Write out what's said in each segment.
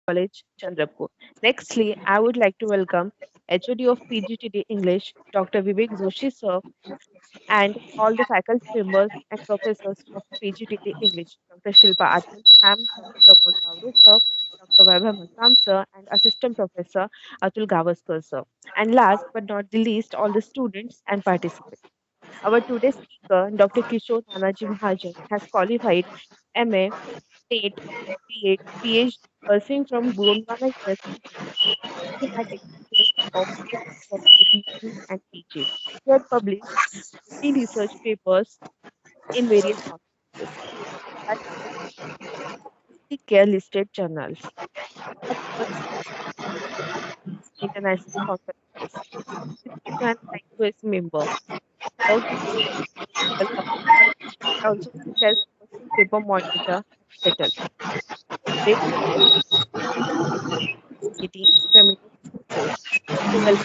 College, Chandrapur. Nextly, I would like to welcome HOD of PGTD English, Dr. Vivek Joshi sir, and all the faculty members and professors of PGTD English, Dr. Shilpa Atal, Sam, Dr. Pramod Gawde sir, Dr. Vaibhav Matam sir, and Assistant Professor Atul Gavaskar sir. And last but not the least, all the students and participants. Our today's speaker, Dr. Kishor Nanaji Mahajan, has qualified MA, TET, B.Ed, PhD, pursuing from Gurundwara University. He had experience of 8 years of both learning and teaching. He had published 15 research papers in various conferences. He participated in care listed journals. He had research international conferences. He is also an IQS member. He worked in medical computer and also worked as question paper monitor at Settle. Today we are meeting feminist discourse. So welcome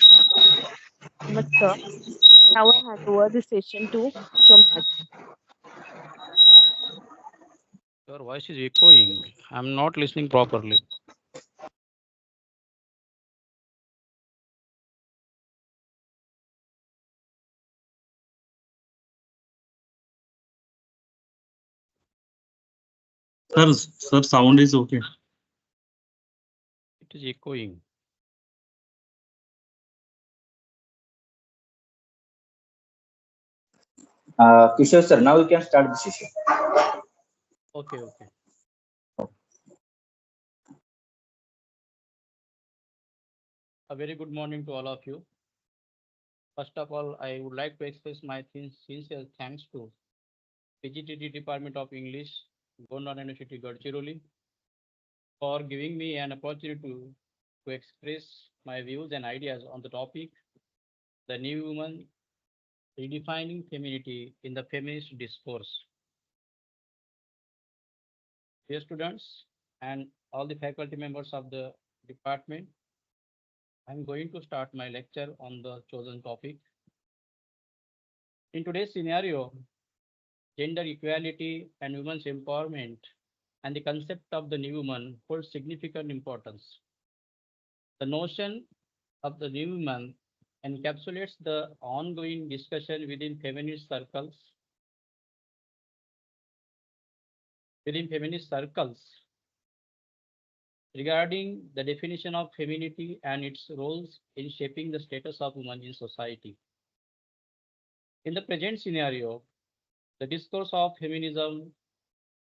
so much, sir. Now I hand over the session to Kishore Mahajan. Your voice is echoing. I'm not listening properly. Sir, sound is okay. It is echoing. Kishore sir, now you can start the session. Okay, okay. A very good morning to all of you. First of all, I would like to express my sincere thanks to PGTT Department of English, Gondwana University, Gadchiroli, for giving me an opportunity to express my views and ideas on the topic, the new woman redefining femininity in the feminist discourse. Dear students and all the faculty members of the department, I'm going to start my lecture on the chosen topic. In today's scenario, gender equality and women's empowerment and the concept of the new woman hold significant importance. The notion of the new woman encapsulates the ongoing discussion within feminist circles regarding the definition of femininity and its roles in shaping the status of women in society. In the present scenario, the discourse of feminism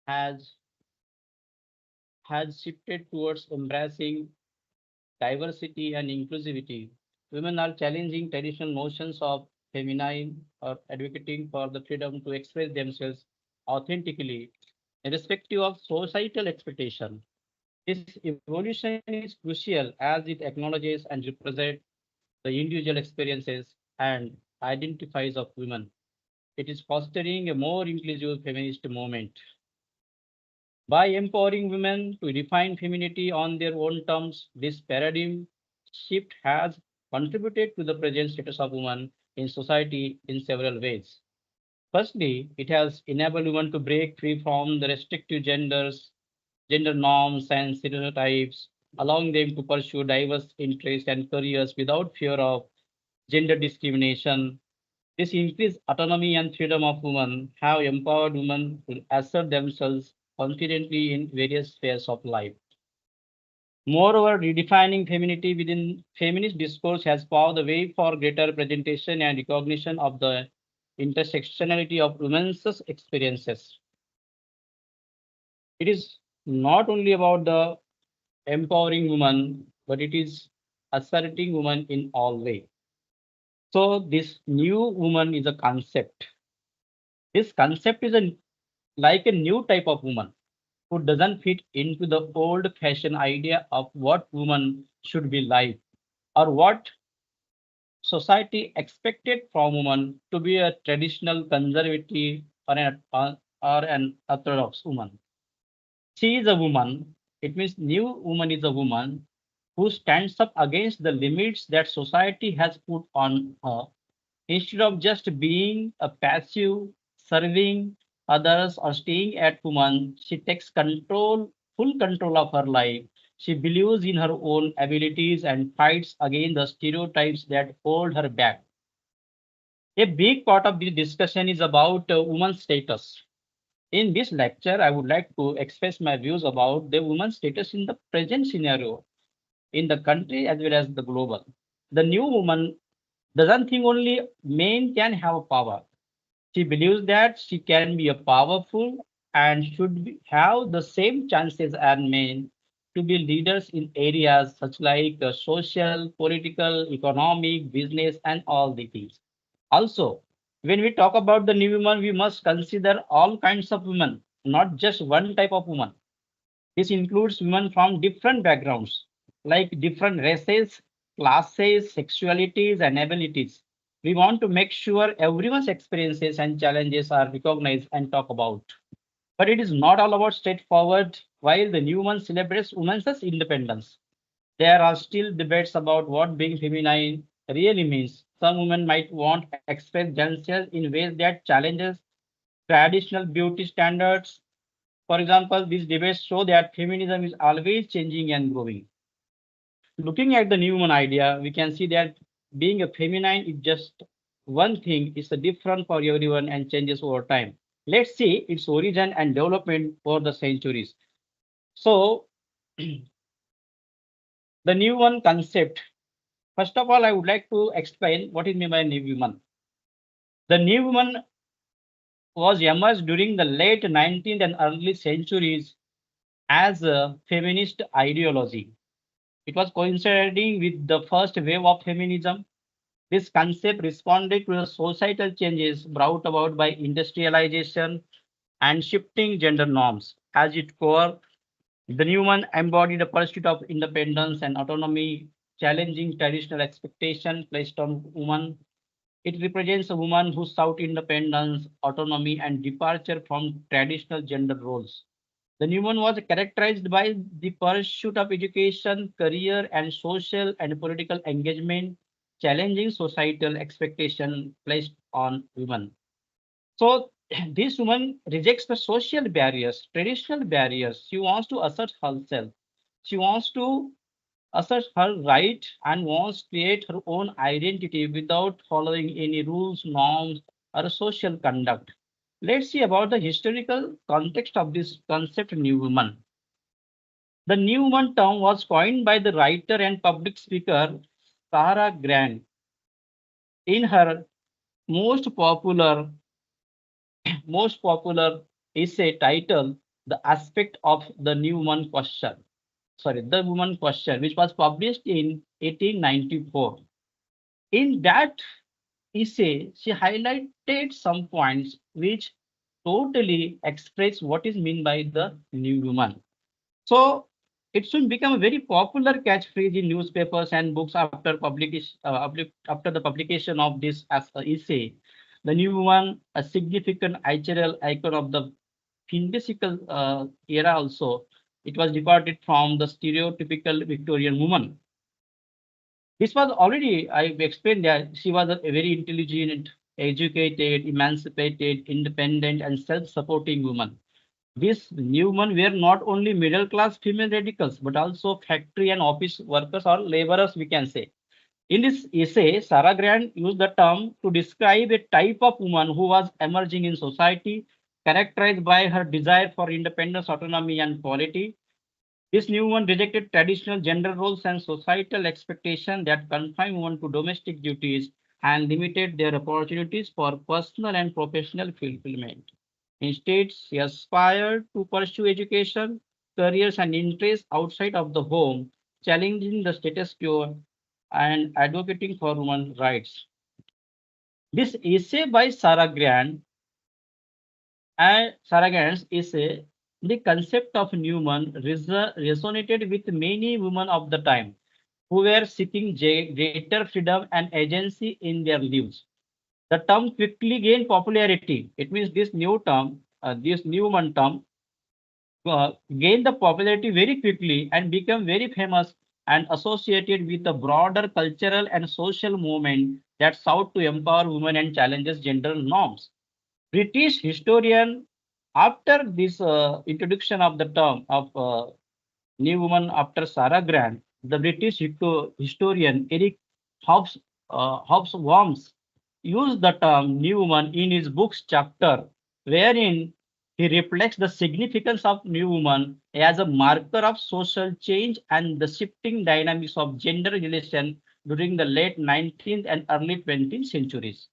has has shifted towards embracing diversity and inclusivity. Women are challenging traditional notions of feminine or advocating for the freedom to express themselves authentically, irrespective of societal expectation. This evolution is crucial as it acknowledges and represents the individual experiences and identifies of women. It is fostering a more inclusive feminist movement. By empowering women to define femininity on their own terms, this paradigm shift has contributed to the present status of women in society in several ways. Firstly, it has enabled women to break free from the restrictive gender norms and stereotypes, allowing them to pursue diverse interests and careers without fear of gender discrimination. This increased autonomy and freedom of women have empowered women to assert themselves confidently in various spheres of life. Moreover, redefining femininity within feminist discourse has paved the way for greater representation and recognition of the intersectionality of women's experiences. It is not only about the empowering women, but it is asserting women in all ways. So this new woman is a concept. This concept is like a new type of woman who doesn't fit into the old fashioned idea of what woman should be like or what society expected from woman to be a traditional conservative or an orthodox woman. She is a woman. It means new woman is a woman who stands up against the limits that society has put on her. Instead of just being a passive, serving others or staying at home, she takes full control of her life. She believes in her own abilities and fights against the stereotypes that hold her back. A big part of this discussion is about women's status. In this lecture, I would like to express my views about the women's status in the present scenario in the country as well as the global. The new woman doesn't think only men can have power. She believes that she can be a powerful and should have the same chances as men to be leaders in areas such like social, political, economic, business, and all the things. Also, when we talk about the new woman, we must consider all kinds of women, not just one type of woman. This includes women from different backgrounds, like different races, classes, sexualities, and abilities. We want to make sure everyone's experiences and challenges are recognized and talked about. But it is not all about straightforward. While the new one celebrates women's independence, there are still debates about what being feminine really means. Some women might want to express themselves in ways that challenges traditional beauty standards. For example, these debates show that feminism is always changing and growing. Looking at the Newman idea, we can see that being a feminine is just one thing, it's a different for everyone and changes over time. Let's see its origin and development for the centuries. So, the new one concept. First of all, I would like to explain what is meant by new woman. The new woman was emerged during the late 19th and early centuries as a feminist ideology. It was coinciding with the first wave of feminism. This concept responded to the societal changes brought about by industrialization and shifting gender norms. As its core, the new one embodied a pursuit of independence and autonomy, challenging traditional expectations placed on women. It represents a woman who sought independence, autonomy, and departure from traditional gender roles. The new one was characterized by the pursuit of education, career, and social and political engagement, challenging societal expectation placed on women. So this woman rejects the social barriers, traditional barriers. She wants to assert herself. She wants to assert her right and wants to create her own identity without following any rules, norms, or social conduct. Let's see about the historical context of this concept new woman. The new woman term was coined by the writer and public speaker Sarah Grant in her most popular most popular essay titled The Aspect of the New Woman Question. Sorry, The Woman Question, which was published in 1894. In that essay, she highlighted some points which totally express what is meant by the new woman. So it soon become a very popular catchphrase in newspapers and books after the publication of this as a essay. The new woman, a significant cultural icon of the Findisical era also. It was departed from the stereotypical Victorian woman. This was already, I explained that she was a very intelligent, educated, emancipated, independent, and self-supporting woman. These new women were not only middle class female radicals, but also factory and office workers or laborers, we can say. In this essay, Sarah Grant used the term to describe a type of woman who was emerging in society, characterized by her desire for independence, autonomy, and equality. This new one rejected traditional gender roles and societal expectations that confine women to domestic duties and limited their opportunities for personal and professional fulfillment. Instead, she aspired to pursue education, careers, and interests outside of the home, challenging the status quo and advocating for women's rights. This essay by Sarah Grant's essay, the concept of Newman resonated with many women of the time who were seeking greater freedom and agency in their lives. The term quickly gained popularity. It means this Newman term gained the popularity very quickly and became very famous and associated with the broader cultural and social movement that sought to empower women and challenges gender norms. British historian, after this introduction of the term of New Woman after Sarah Grant, the British historian Eric Hobbes, Hobsbawm used the term New Woman in his book's chapter, wherein he reflects the significance of New Woman as a marker of social change and the shifting dynamics of gender relation during the late 19th and early 20th centuries.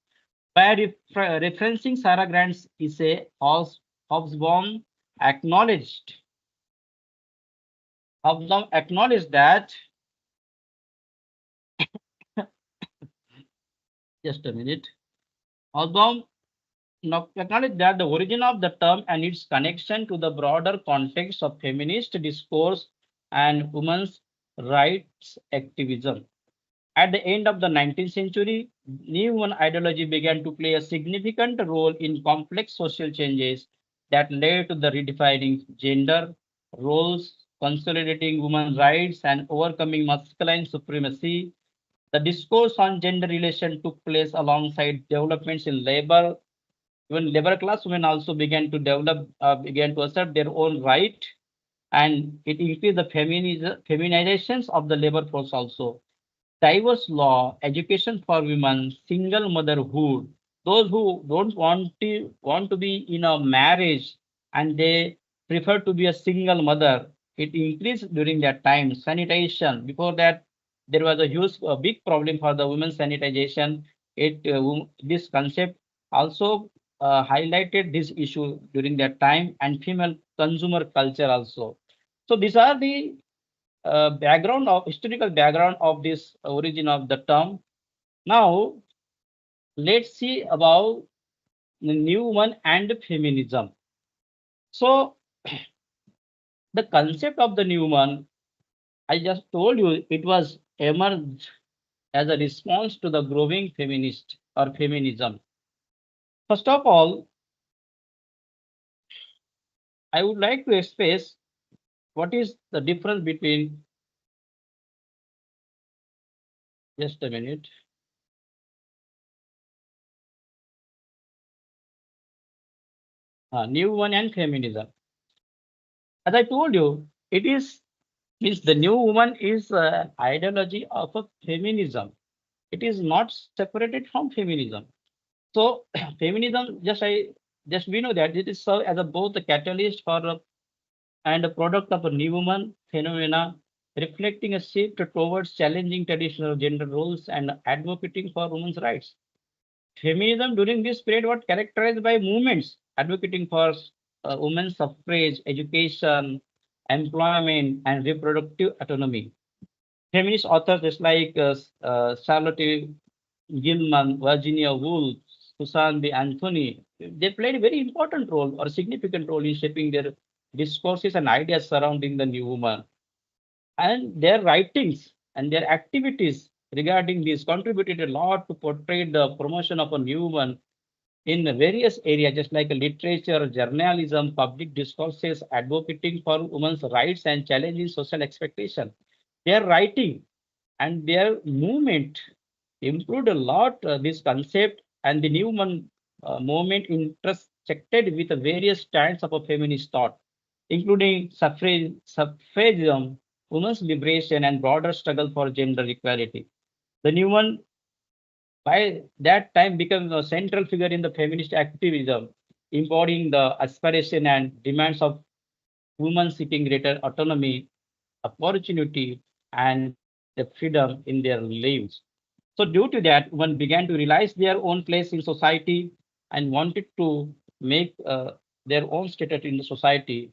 By referencing Sarah Grant's essay, Hobsbawm acknowledged acknowledged that just a minute. Hobsbawm acknowledged that the origin of the term and its connection to the broader context of feminist discourse and women's rights activism. At the end of the 19th century, New Woman ideology began to play a significant role in complex social changes that led to the redefining gender roles, consolidating women's rights, and overcoming masculine supremacy. The discourse on gender relation took place alongside developments in labor. Even labor class women also began to assert their own right, and it increased the feminizations of the labor force also. Diverse law, education for women, single motherhood, those who don't want to be in a marriage and they prefer to be a single mother, it increased during that time. Sanitation, before that, there was a big problem for the women's sanitization. This concept also highlighted this issue during that time, and female consumer culture also. So these are the historical background of this origin of the term. Now let's see about the new one and feminism. So the concept of the new one, I just told you, it was emerged as a response to the growing feminist or feminism. First of all, I would like to express what is the difference between, just a minute, new one and feminism. As I told you, it is means the new woman is ideology of a feminism. It is not separated from feminism. So feminism, just we know that it is served as a both the catalyst for and a product of a new woman phenomena, reflecting a shift towards challenging traditional gender roles and advocating for women's rights. Feminism during this period was characterized by movements advocating for women's suffrage, education, employment, and reproductive autonomy. Feminist authors just like Charlotte Gilman, Virginia Woolf, Susan B. Anthony, they played a very important role or significant role in shaping their discourses and ideas surrounding the new woman. And their writings and their activities regarding this contributed a lot to portray the promotion of a new woman in various areas, just like literature, journalism, public discourses, advocating for women's rights and challenging social expectation. Their writing and their movement improved a lot this concept, and the new movement intersected with the various strands of a feminist thought, including suffragism, women's liberation, and broader struggle for gender equality. The new one by that time became a central figure in the feminist activism, embodying the aspiration and demands of women seeking greater autonomy, opportunity, and the freedom in their lives. So due to that, one began to realize their own place in society and wanted to make their own status in the society,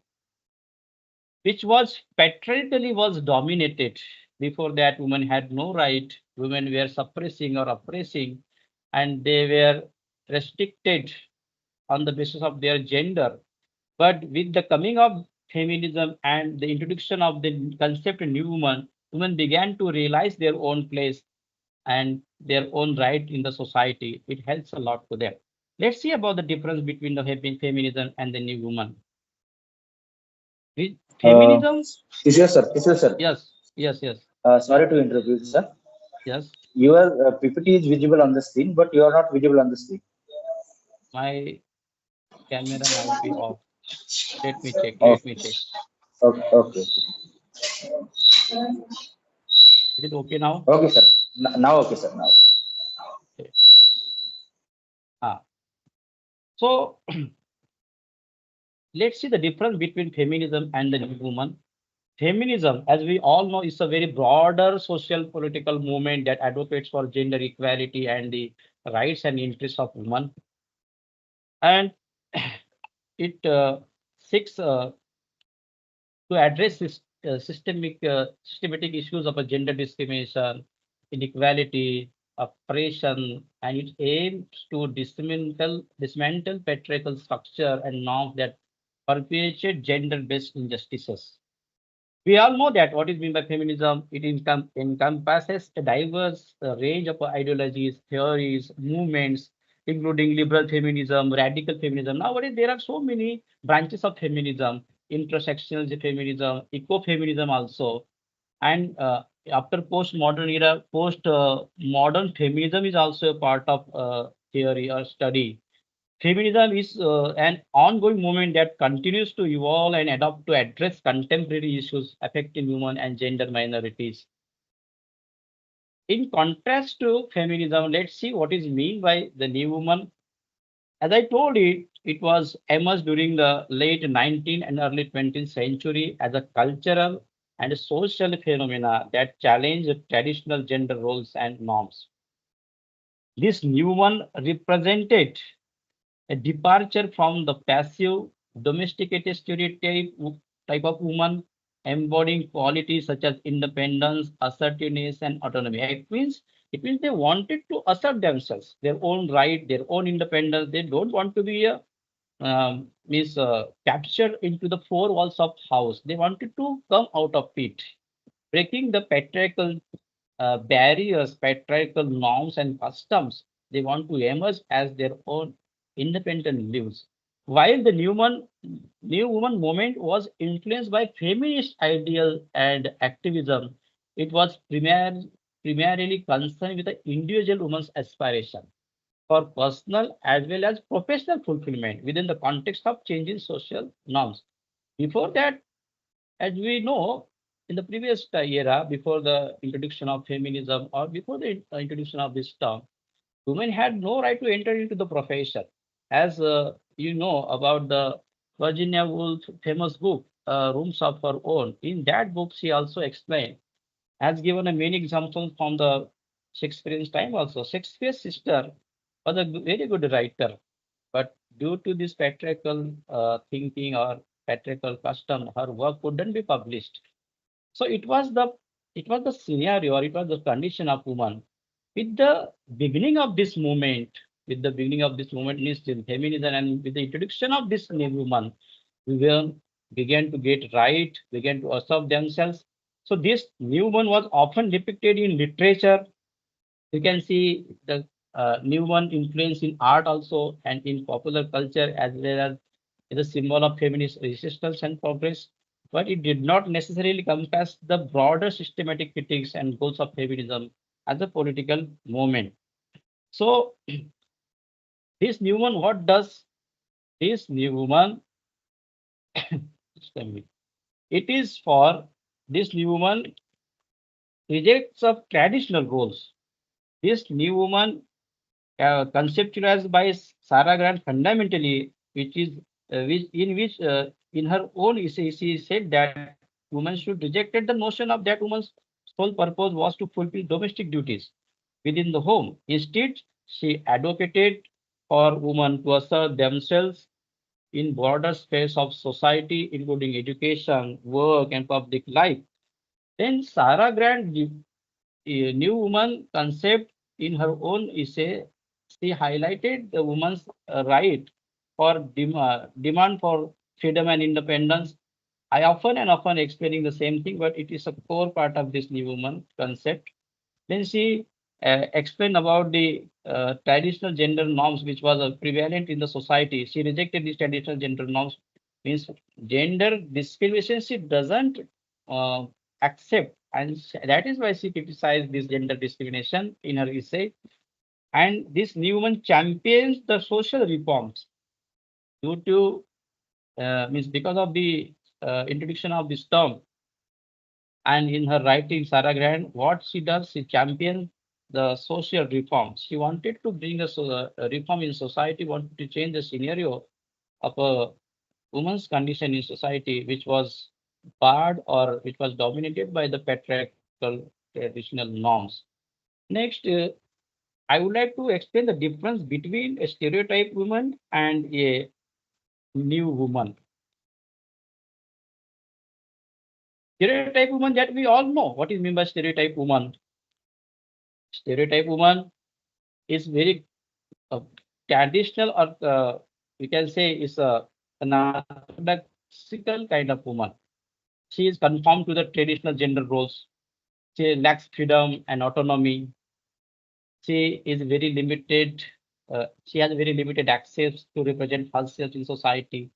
which was patriarchally was dominated. Before that, women had no right. Women were suppressing or oppressing, and they were restricted on the basis of their gender. But with the coming of feminism and the introduction of the concept of new woman, women began to realize their own place and their own right in the society. It helps a lot to them. Let's see about the difference between the feminism and the new woman. Uh, Feminism, Kishore sir, yes, yes, yes, sorry to interrupt you, sir. yes. Your PPT is visible on the screen, but you are not visible on the screen. My camera might be off. Let me check. Oh, Let me check. okay. Okay. Is it okay now? Okay, sir. Now, okay, sir. Now, okay. Okay. Ah. So let's see the difference between feminism and the new woman. Feminism, as we all know, is a very broader social political movement that advocates for gender equality and the rights and interests of women. And it seeks to address systematic issues of gender discrimination, inequality, oppression, and it aims to dismantle patriarchal structure and norms that perpetuate gender-based injustices. We all know that what is meant by feminism. It encompasses a diverse range of ideologies, theories, movements, including liberal feminism, radical feminism. Nowadays, there are so many branches of feminism, intersectional feminism, ecofeminism also. And after post-modern era, post-modern feminism is also a part of theory or study. Feminism is an ongoing movement that continues to evolve and adapt to address contemporary issues affecting women and gender minorities. In contrast to feminism, let's see what is meant by the new woman. As I told it, it was emerged during the late 19th and early 20th century as a cultural and social phenomena that challenged traditional gender roles and norms. This new one represented a departure from the passive, domesticated stereotype type of woman, embodying qualities such as independence, assertiveness, and autonomy. It means they wanted to assert themselves, their own right, their own independence. They don't want to be a captured into the four walls of house. They wanted to come out of it, breaking the patriarchal barriers, patriarchal norms, and customs. They want to emerge as their own independent lives. While the new woman movement was influenced by feminist ideal and activism, it was primarily concerned with the individual woman's aspiration for personal as well as professional fulfillment within the context of changing social norms. Before that, as we know, in the previous era, before the introduction of feminism or before the introduction of this term, women had no right to enter into the profession. As you know about the Virginia Woolf famous book, Rooms of Her Own. In that book, she also explained, has given a many examples from the Shakespearean time also. Shakespeare's sister was a very good writer, but due to this patriarchal thinking or patriarchal custom, her work couldn't be published. So it was the scenario or it was the condition of woman. With the beginning of this movement, with the beginning of this movement means the feminism and with the introduction of this new woman, women began to get right, began to assert themselves. So this new woman was often depicted in literature. You can see the new one influence in art also and in popular culture as well as is a symbol of feminist resistance and progress, but it did not necessarily encompass the broader systematic critiques and goals of feminism as a political movement. So, this new one, what does this new woman? Just a minute. It is for this new woman rejects of traditional roles. This new woman conceptualized by Sarah Grant fundamentally, which is which in her own essay she said that women should rejected the notion of that woman's sole purpose was to fulfill domestic duties within the home. Instead, she advocated for women to assert themselves in broader space of society, including education, work, and public life. Then Sarah Grant a new woman concept in her own essay, she highlighted the woman's right for demand for freedom and independence. I often and often explaining the same thing, but it is a core part of this new woman concept. Then she explained about the traditional gender norms which was prevalent in the society. She rejected these traditional gender norms. Means gender discrimination she doesn't uh, accept, and that is why she criticized this gender discrimination in her essay. And this new woman champions the social reforms due to means because of the introduction of this term And in her writing, Sarah Grant, what she does, she champions the social reform. She wanted to bring a reform in society, wanted to change the scenario of a woman's condition in society, which was barred or which was dominated by the patriarchal traditional norms. Next, I would like to explain the difference between a stereotype woman and a new woman. Stereotype woman, that we all know what is meant by stereotype woman. Stereotype woman is very traditional, or we can say is an orthodoxical kind of woman. She is conformed to the traditional gender roles. She lacks freedom and autonomy. She is very limited. She has very limited access to represent herself in society.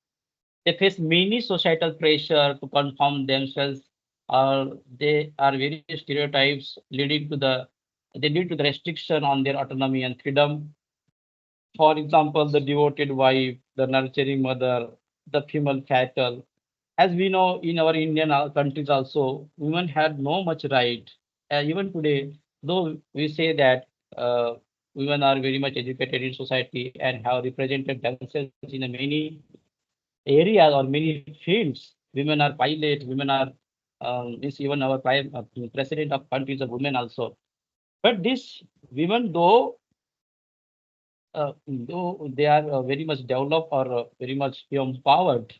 They face many societal pressure to conform themselves, or they are various stereotypes leading to they lead to the restriction on their autonomy and freedom. For example, the devoted wife, the nurturing mother, the female cattle. As we know, in our Indian countries also, women had no much right. Even today, though we say that uh, women are very much educated in society and have represented themselves in many areas or many fields. Women are pilots, women are means even our president of countries are women also. But this women, though they are very much developed or very much empowered,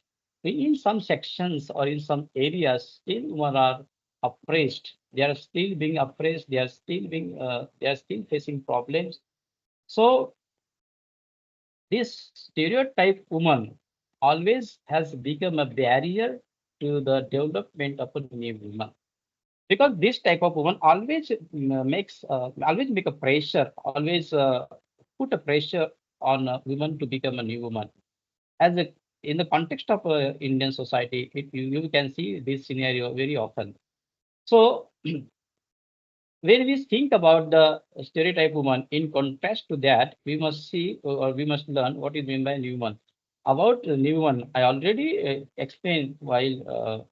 in some sections or in some areas, still women are oppressed. They are still being oppressed. They are still facing problems. So this stereotype woman always has become a barrier to the development of a new woman, because this type of woman always makes always make a pressure, always put a pressure on women to become a new woman. As a In the context of Indian society, you can see this scenario very often. So when we think about the stereotype woman, in contrast to that, we must see or we must learn what is meant by new woman. About new woman, I already explained while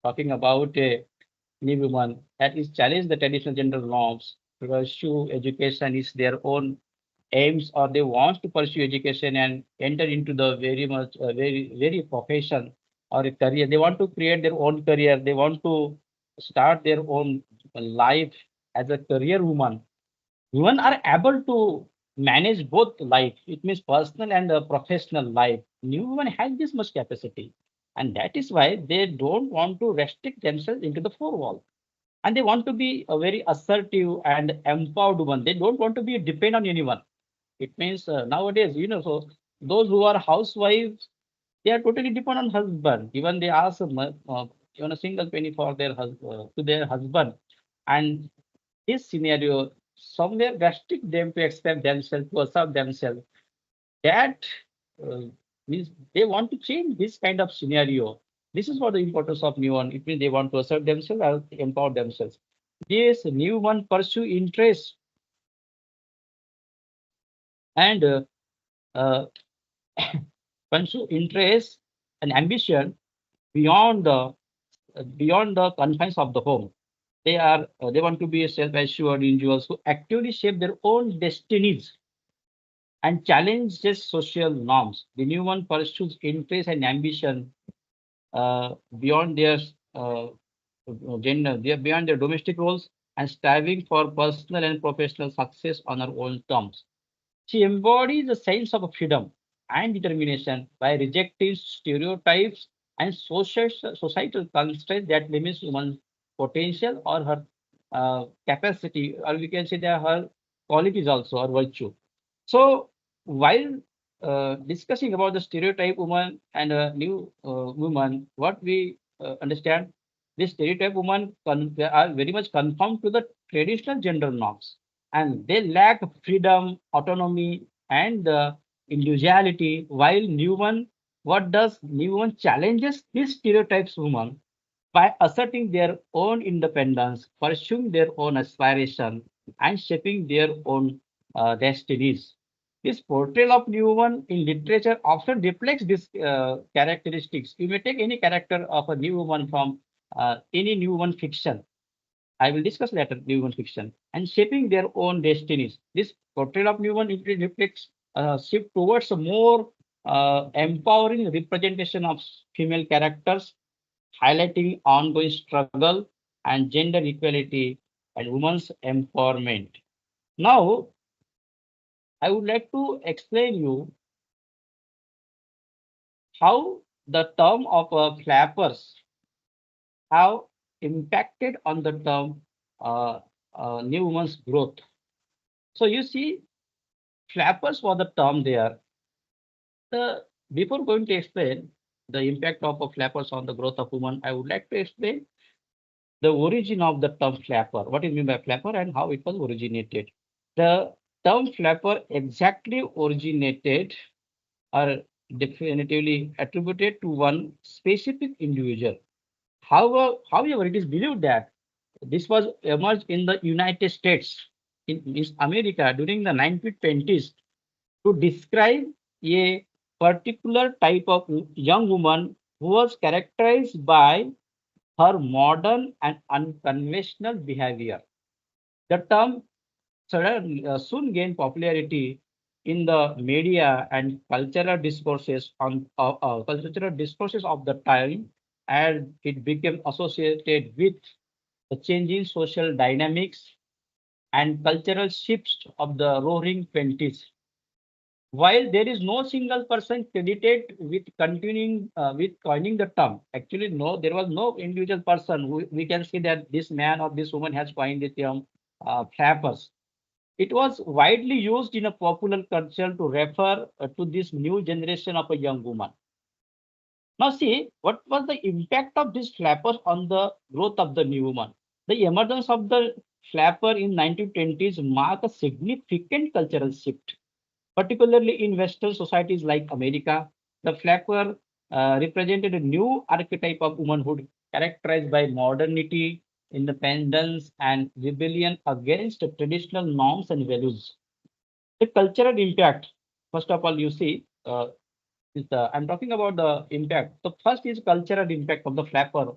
talking about new woman that is challenge the traditional gender norms, pursue education is their own aims, or they want to pursue education and enter into the very much very profession or a career. They want to create their own career. They want to start their own life as a career woman. Women are able to manage both life, it means personal and professional life. New women has this much capacity, and that is why they don't want to restrict themselves into the four wall, and they want to be a very assertive and empowered woman. They don't want to be depend on anyone. It means nowadays, so those who are housewives, they are totally dependent on husband. Even they ask even a single penny for their to their husband, and this scenario somewhere restrict them to expand themselves, to assert themselves. That uh, means they want to change this kind of scenario. This is what the importance of new one. It means they want to assert themselves or empower themselves. This new one pursue interest and uh, pursue interest and ambition beyond the confines of the home. They want to be a self-assured individuals who actively shape their own destinies and challenges social norms. The new one pursues interest and ambition beyond their uh, gender, they are beyond their domestic roles and striving for personal and professional success on her own terms. She embodies a sense of freedom and determination by rejecting stereotypes and societal constraints that limits women's potential or her capacity, or we can say that her qualities also or virtue. So while discussing about the stereotype woman and a new woman, what we understand, this stereotype woman they are very much conformed to the traditional gender norms, and they lack freedom, autonomy, and individuality. While new one, what does new one challenges these stereotypes woman by asserting their own independence, pursuing their own aspiration, and shaping their own destinies. This portrayal of new woman in literature often reflects these characteristics. You may take any character of a new woman from any new one fiction. I will discuss later new one fiction and shaping their own destinies. This portrayal of new one reflects a shift towards a more empowering representation of female characters, highlighting ongoing struggle and gender equality and women's empowerment. Now, I would like to explain you how the term of flappers have impacted on the term uh, new woman's growth. So you see, flappers was the term there. The before going to explain the impact of flappers on the growth of women, I would like to explain the origin of the term flapper. What is meant by flapper and how it was originated. The term flapper exactly originated or definitively attributed to one specific individual. However, it is believed that this was emerged in the United States, in America during the 1920s to describe a particular type of young woman who was characterized by her modern and unconventional behavior. The term soon gained popularity in the media and cultural discourses of the time, and it became associated with the changing social dynamics and cultural shifts of the roaring 20s. While there is no single person credited with continuing with coining the term, actually no, there was no individual person who we can see that this man or this woman has coined the term flappers. It was widely used in a popular culture to refer to this new generation of a young woman. Now see, what was the impact of these flappers on the growth of the new woman? The emergence of the flapper in 1920s marked a significant cultural shift, particularly in Western societies like America. The flapper represented a new archetype of womanhood characterized by modernity, independence, and rebellion against traditional norms and values. The cultural impact, first of all, you see, I'm talking about the impact. The first is cultural impact of the flapper.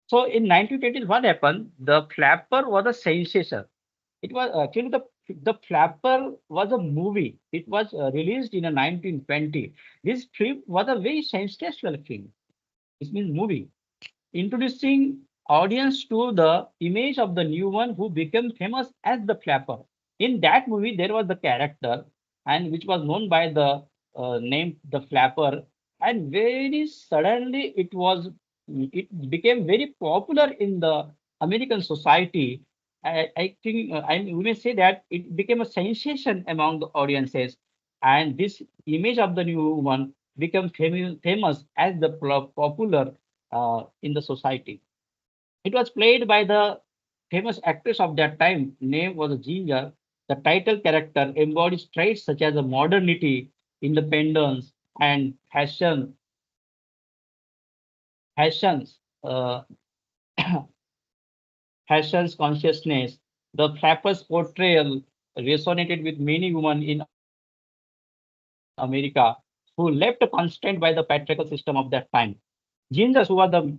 So in 1920s, what happened? The flapper was a sensation. It was actually the Flapper was a movie. It was released in a 1920. This film was a very sensational film. This means movie introducing audience to the image of the new one who became famous as the Flapper. In that movie, there was the character and which was known by the name the Flapper, and very suddenly it became very popular in the American society. I think, and we may say that it became a sensation among the audiences, and this image of the new woman became famous as the popular in the society. It was played by the famous actress of that time. Name was Ginger. The title character embodies traits such as a modernity, independence, and fashions, fashions consciousness. The flapper's portrayal resonated with many women in America who left constrained by the patriarchal system of that time. Ginger, who was the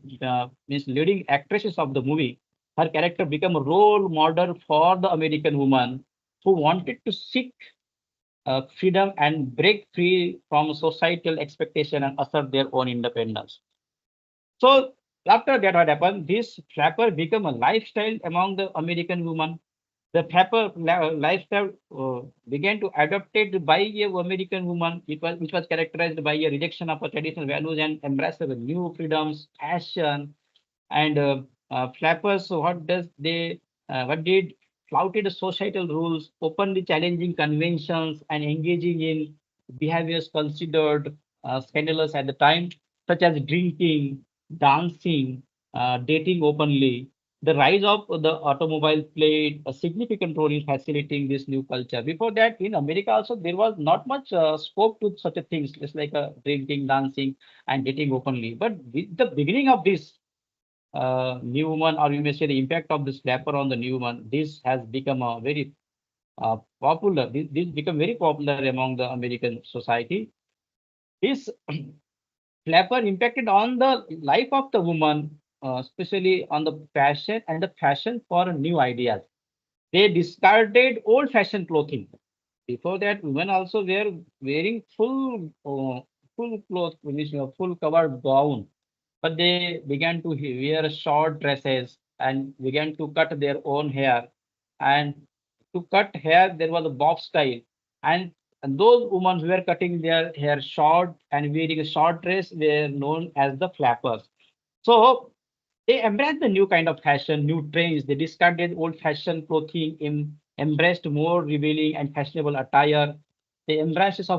means leading actresses of the movie, her character became a role model for the American woman who wanted to seek freedom and break free from societal expectation and assert their own independence. So after that, what happened? This flapper became a lifestyle among the American women. The flapper lifestyle began to adopted by a American woman, which was characterized by a rejection of traditional values and embrace of new freedoms, fashion, and flappers. So what did flouted societal rules, openly challenging conventions, and engaging in behaviors considered scandalous at the time, such as drinking, dancing, dating openly. The rise of the automobile played a significant role in facilitating this new culture. Before that, in America also, there was not much scope to such a things, just like drinking, dancing, and dating openly. But with the beginning of this new woman, or you may say the impact of this flapper on the new woman, this has become a very popular. This become very popular among the American society. This flapper impacted on the life of the woman especially on the fashion and the fashion for new ideas. They discarded old-fashioned clothing. Before that, women also were wearing full clothes, which full covered gown, but they began to wear short dresses and began to cut their own hair. And to cut hair, there was a bob style, and, and those women who were cutting their hair short and wearing a short dress were known as the flappers. So they embraced the new kind of fashion, new trends. They discarded old-fashioned clothing, embraced more revealing and fashionable attire. They embraced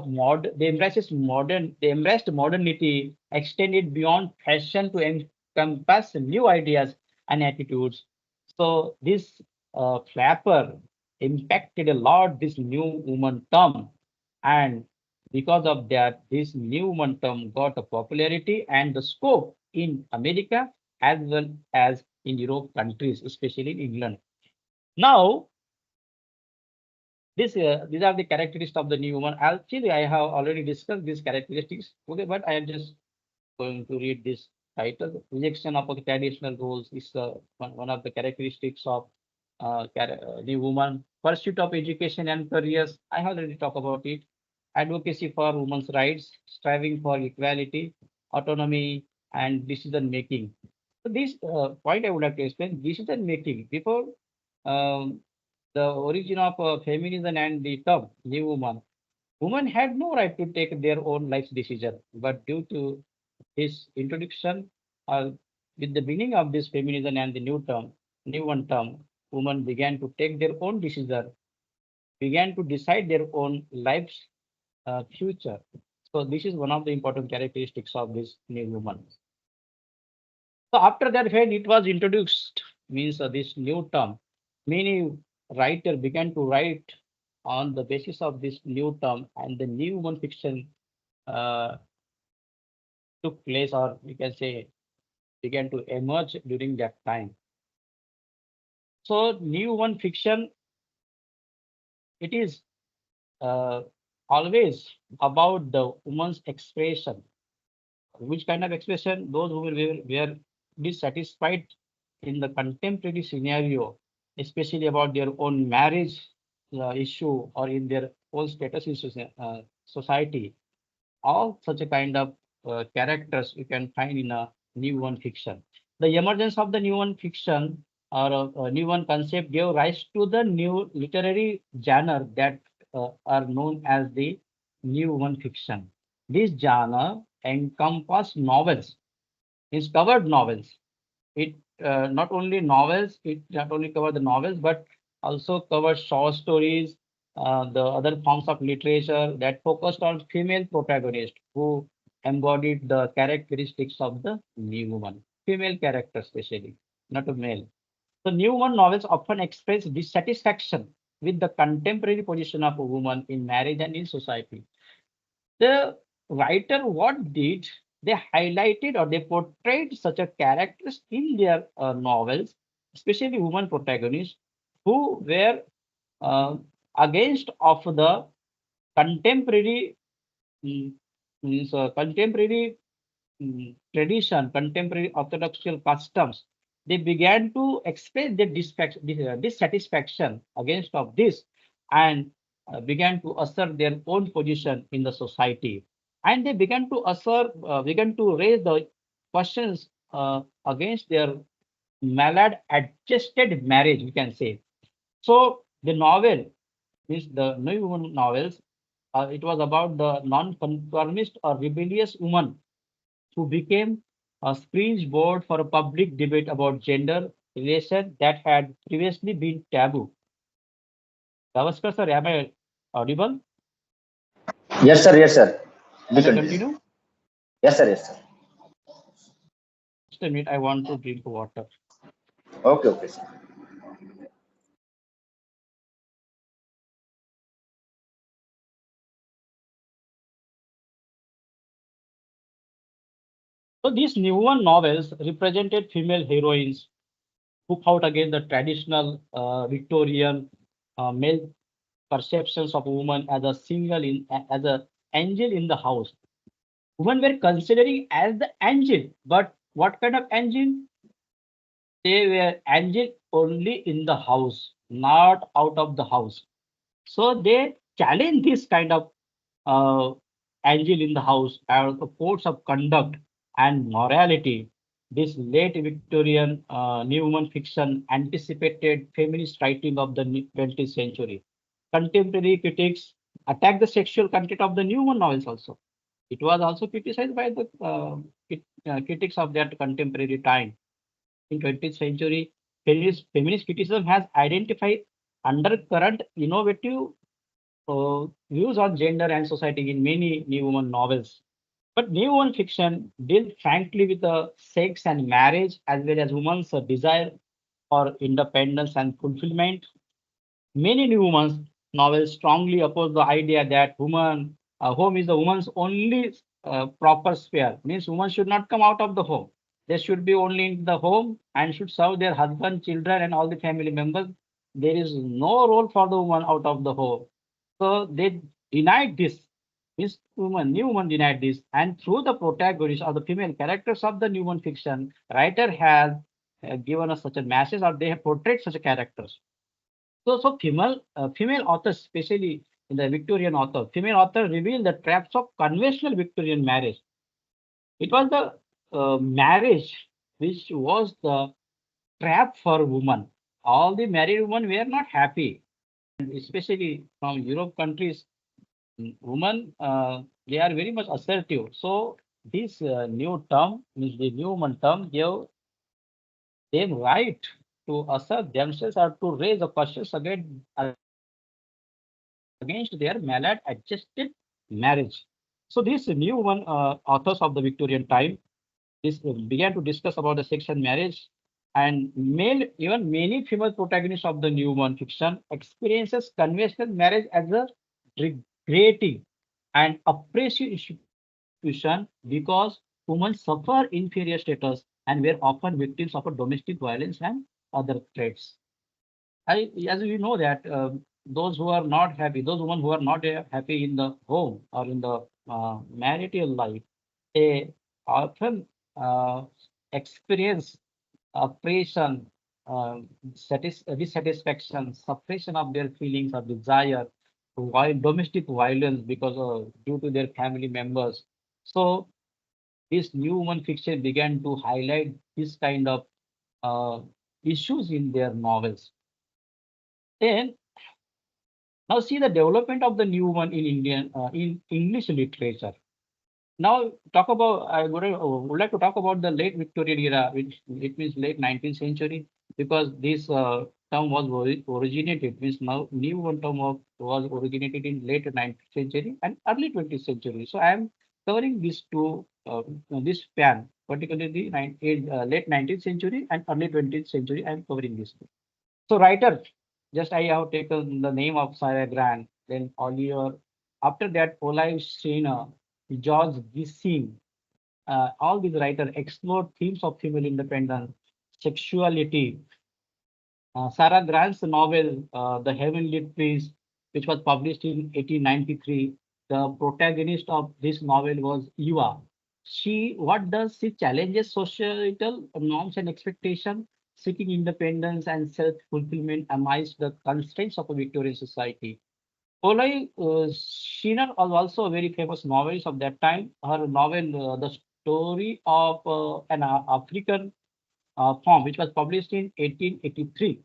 modernity, extended beyond fashion to encompass new ideas and attitudes. So this flapper impacted a lot this new woman term, and because of that, this new woman term got a popularity and the scope in America as well as in Europe countries, especially in England. Now, these are the characteristics of the new woman. Actually, I have already discussed these characteristics. Okay, but I am just going to read this title. Rejection of the traditional roles is one of the characteristics of the woman. Pursuit of education and careers. I have already talked about it. Advocacy for women's rights, striving for equality, autonomy, and decision making. So this point I would like to explain. Decision making before um, the origin of feminism and the term new woman. Women had no right to take their own life's decision, but due to his introduction, uh, with the beginning of this feminism and the new one term, women began to take their own decision, began to decide their own life's future. So this is one of the important characteristics of this new woman. So after that, when it was introduced, means this new term, many writers began to write on the basis of this new term, and the new woman fiction uh, took place, or we can say began to emerge during that time. So new one fiction, it is uh, always about the woman's expression. Which kind of expression? Those who were dissatisfied in the contemporary scenario, especially about their own marriage issue or in their own status in society. All such a kind of characters you can find in a new one fiction. The emergence of the new one fiction or new one concept gave rise to the new literary genre that are known as the new one fiction. This genre encompass novels, is covered novels. It not only novels, it not only cover the novels, but also covers short stories, the other forms of literature that focused on female protagonists who embodied the characteristics of the new woman, female character especially, not a male. So new woman novels often express dissatisfaction with the contemporary position of a woman in marriage and in society. The writer what did, they highlighted or they portrayed such a characters in their novels, especially women protagonists who were uh, against of the contemporary mm, contemporary tradition, contemporary orthodoxial customs. They began to express their dissatisfaction against of this, and began to assert their own position in the society. And they began to raise the questions against their maladjusted marriage, we can say. So the novel, means the New Woman novels, it was about the non-conformist or rebellious woman who became a springboard for a public debate about gender relation that had previously been taboo. Gavaskar sir, am I audible? Yes, sir. Yes, sir. We Can I continue. continue? Yes, sir. Yes, sir. Just a minute, I want to drink water. Okay, okay, sir. So these newer novels represented female heroines who fought against the traditional Victorian male perceptions of woman as a as a angel in the house. Women were considering as the angel, but what kind of angel? They were angel only in the house, not out of the house. So they challenge this kind of uh, angel in the house or the codes of conduct and morality. This late Victorian new woman fiction anticipated feminist writing of the 20th century. Contemporary critics attacked the sexual content of the new woman novels also. It was also criticized by the critics of that contemporary time. In 20th century, feminist criticism has identified undercurrent innovative views on gender and society in many new woman novels. But new woman fiction deals frankly with the sex and marriage as well as women's desire for independence and fulfillment. Many new women's novels strongly oppose the idea that home is the woman's only proper sphere. Means women should not come out of the home. They should be only in the home and should serve their husband, children, and all the family members. There is no role for the woman out of the home. So they denied this. New woman denied this, and through the protagonists or the female characters of the new woman fiction, writer has given us such a message, or they have portrayed such a characters. So female authors, especially in the Victorian author, female author reveal the traps of conventional Victorian marriage. It was the marriage which was the trap for women. All the married women were not happy, and especially from Europe countries, women they are very much assertive. So this new term, means the new woman term, gave them right to assert themselves or to raise the questions against their maladjusted marriage. So these new one authors of the Victorian time, began to discuss about the sex and marriage, and even many female protagonists of the new one fiction experiences conventional marriage as a degrading and oppressive institution because women suffer inferior status and were often victims of a domestic violence and other threats. As we know that those who are not happy, those women who are not happy in the home or in the marital life, they often uh, experience oppression, dissatisfaction, suppression of their feelings of desire, while domestic violence because of due to their family members. So this new woman fiction began to highlight this kind of uh, issues in their novels. Then now see the development of the new one in in English literature. Now talk about would like to talk about the late Victorian era, which it means late 19th century, because this term was originated, means now new one term was originated in late 19th century and early 20th century. So I am covering these two this span, particularly the late 19th century and early 20th century. I am covering this. So writer, just I have taken the name of Sarah Grant, then Oliver. After that, Olive Schreiner, George Gissing, all these writers explored themes of female independence, sexuality. Sarah Grant's novel, The Heavenly Trees, which was published in 1893, the protagonist of this novel was Eva. She challenges societal norms and expectations, seeking independence and self-fulfillment amidst the constraints of a Victorian society. Olai Schreiner was also a very famous novelist of that time. Her novel, The Story of an African Farm, which was published in 1883.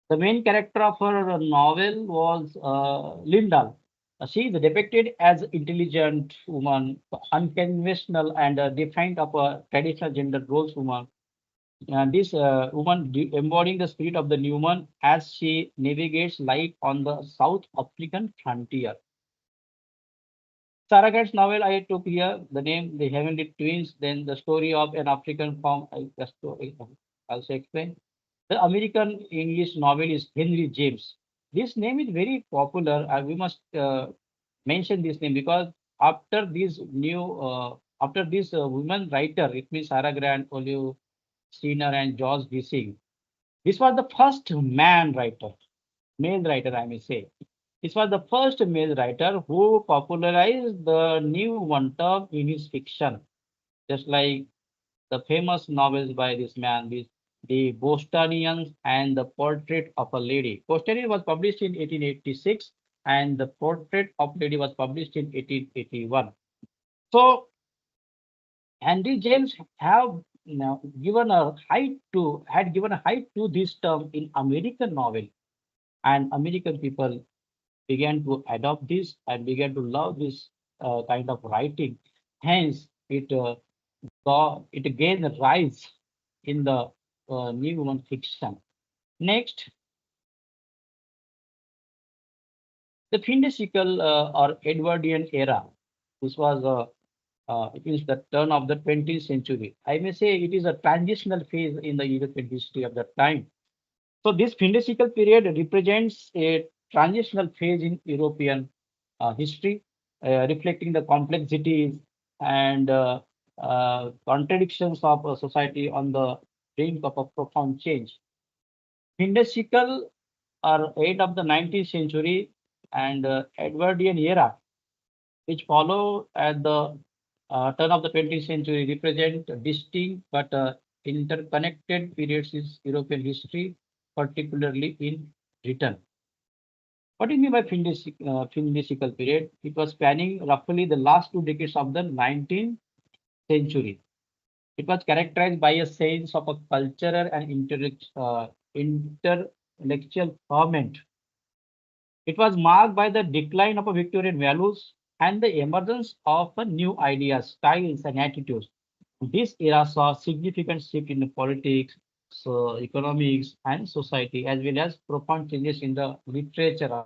The main character of her novel was Linda. She is depicted as intelligent woman, unconventional and defined of a traditional gender roles woman. This woman embodying the spirit of the Newman as she navigates life on the South African frontier. Saraghat's novel I took here, the name The Heavenly Twins, then the story of an African farm. I just also explain. The American English novelist Henry James. This name is very popular. We must mention this name because after after this woman writer, it means Sarah Grant, Olive Steiner, and George Gissing. This was the first man writer, male writer, I may say. This was the first male writer who popularized the new one term in his fiction, just like the famous novels by this man, this the Bostonians, and the Portrait of a Lady. Bostonian was published in 1886, and the Portrait of Lady was published in 1881. So Henry James have given a height to had given a height to this term in American novel, and American people began to adopt this and began to love this kind of writing. Hence, it gained a rise in the new woman fiction. Next, the Findesical or Edwardian era. This was it is the turn of the 20th century. I may say it is a transitional phase in the European history of that time. So this Findesical period represents a transitional phase in European history, reflecting the complexities and contradictions of a society on the brink of a profound change. Findesical are end of the 19th century and Edwardian era, which follow at the turn of the 20th century, represent distinct but interconnected periods in European history, particularly in Britain. What do you mean by Findesical period? It was spanning roughly the last 2 decades of the 19th century. It was characterized by a sense of a cultural and intellectual ferment. It was marked by the decline of Victorian values and the emergence of new ideas, styles, and attitudes. This era saw significant shift in the politics, so economics, and society, as well as profound changes in the literature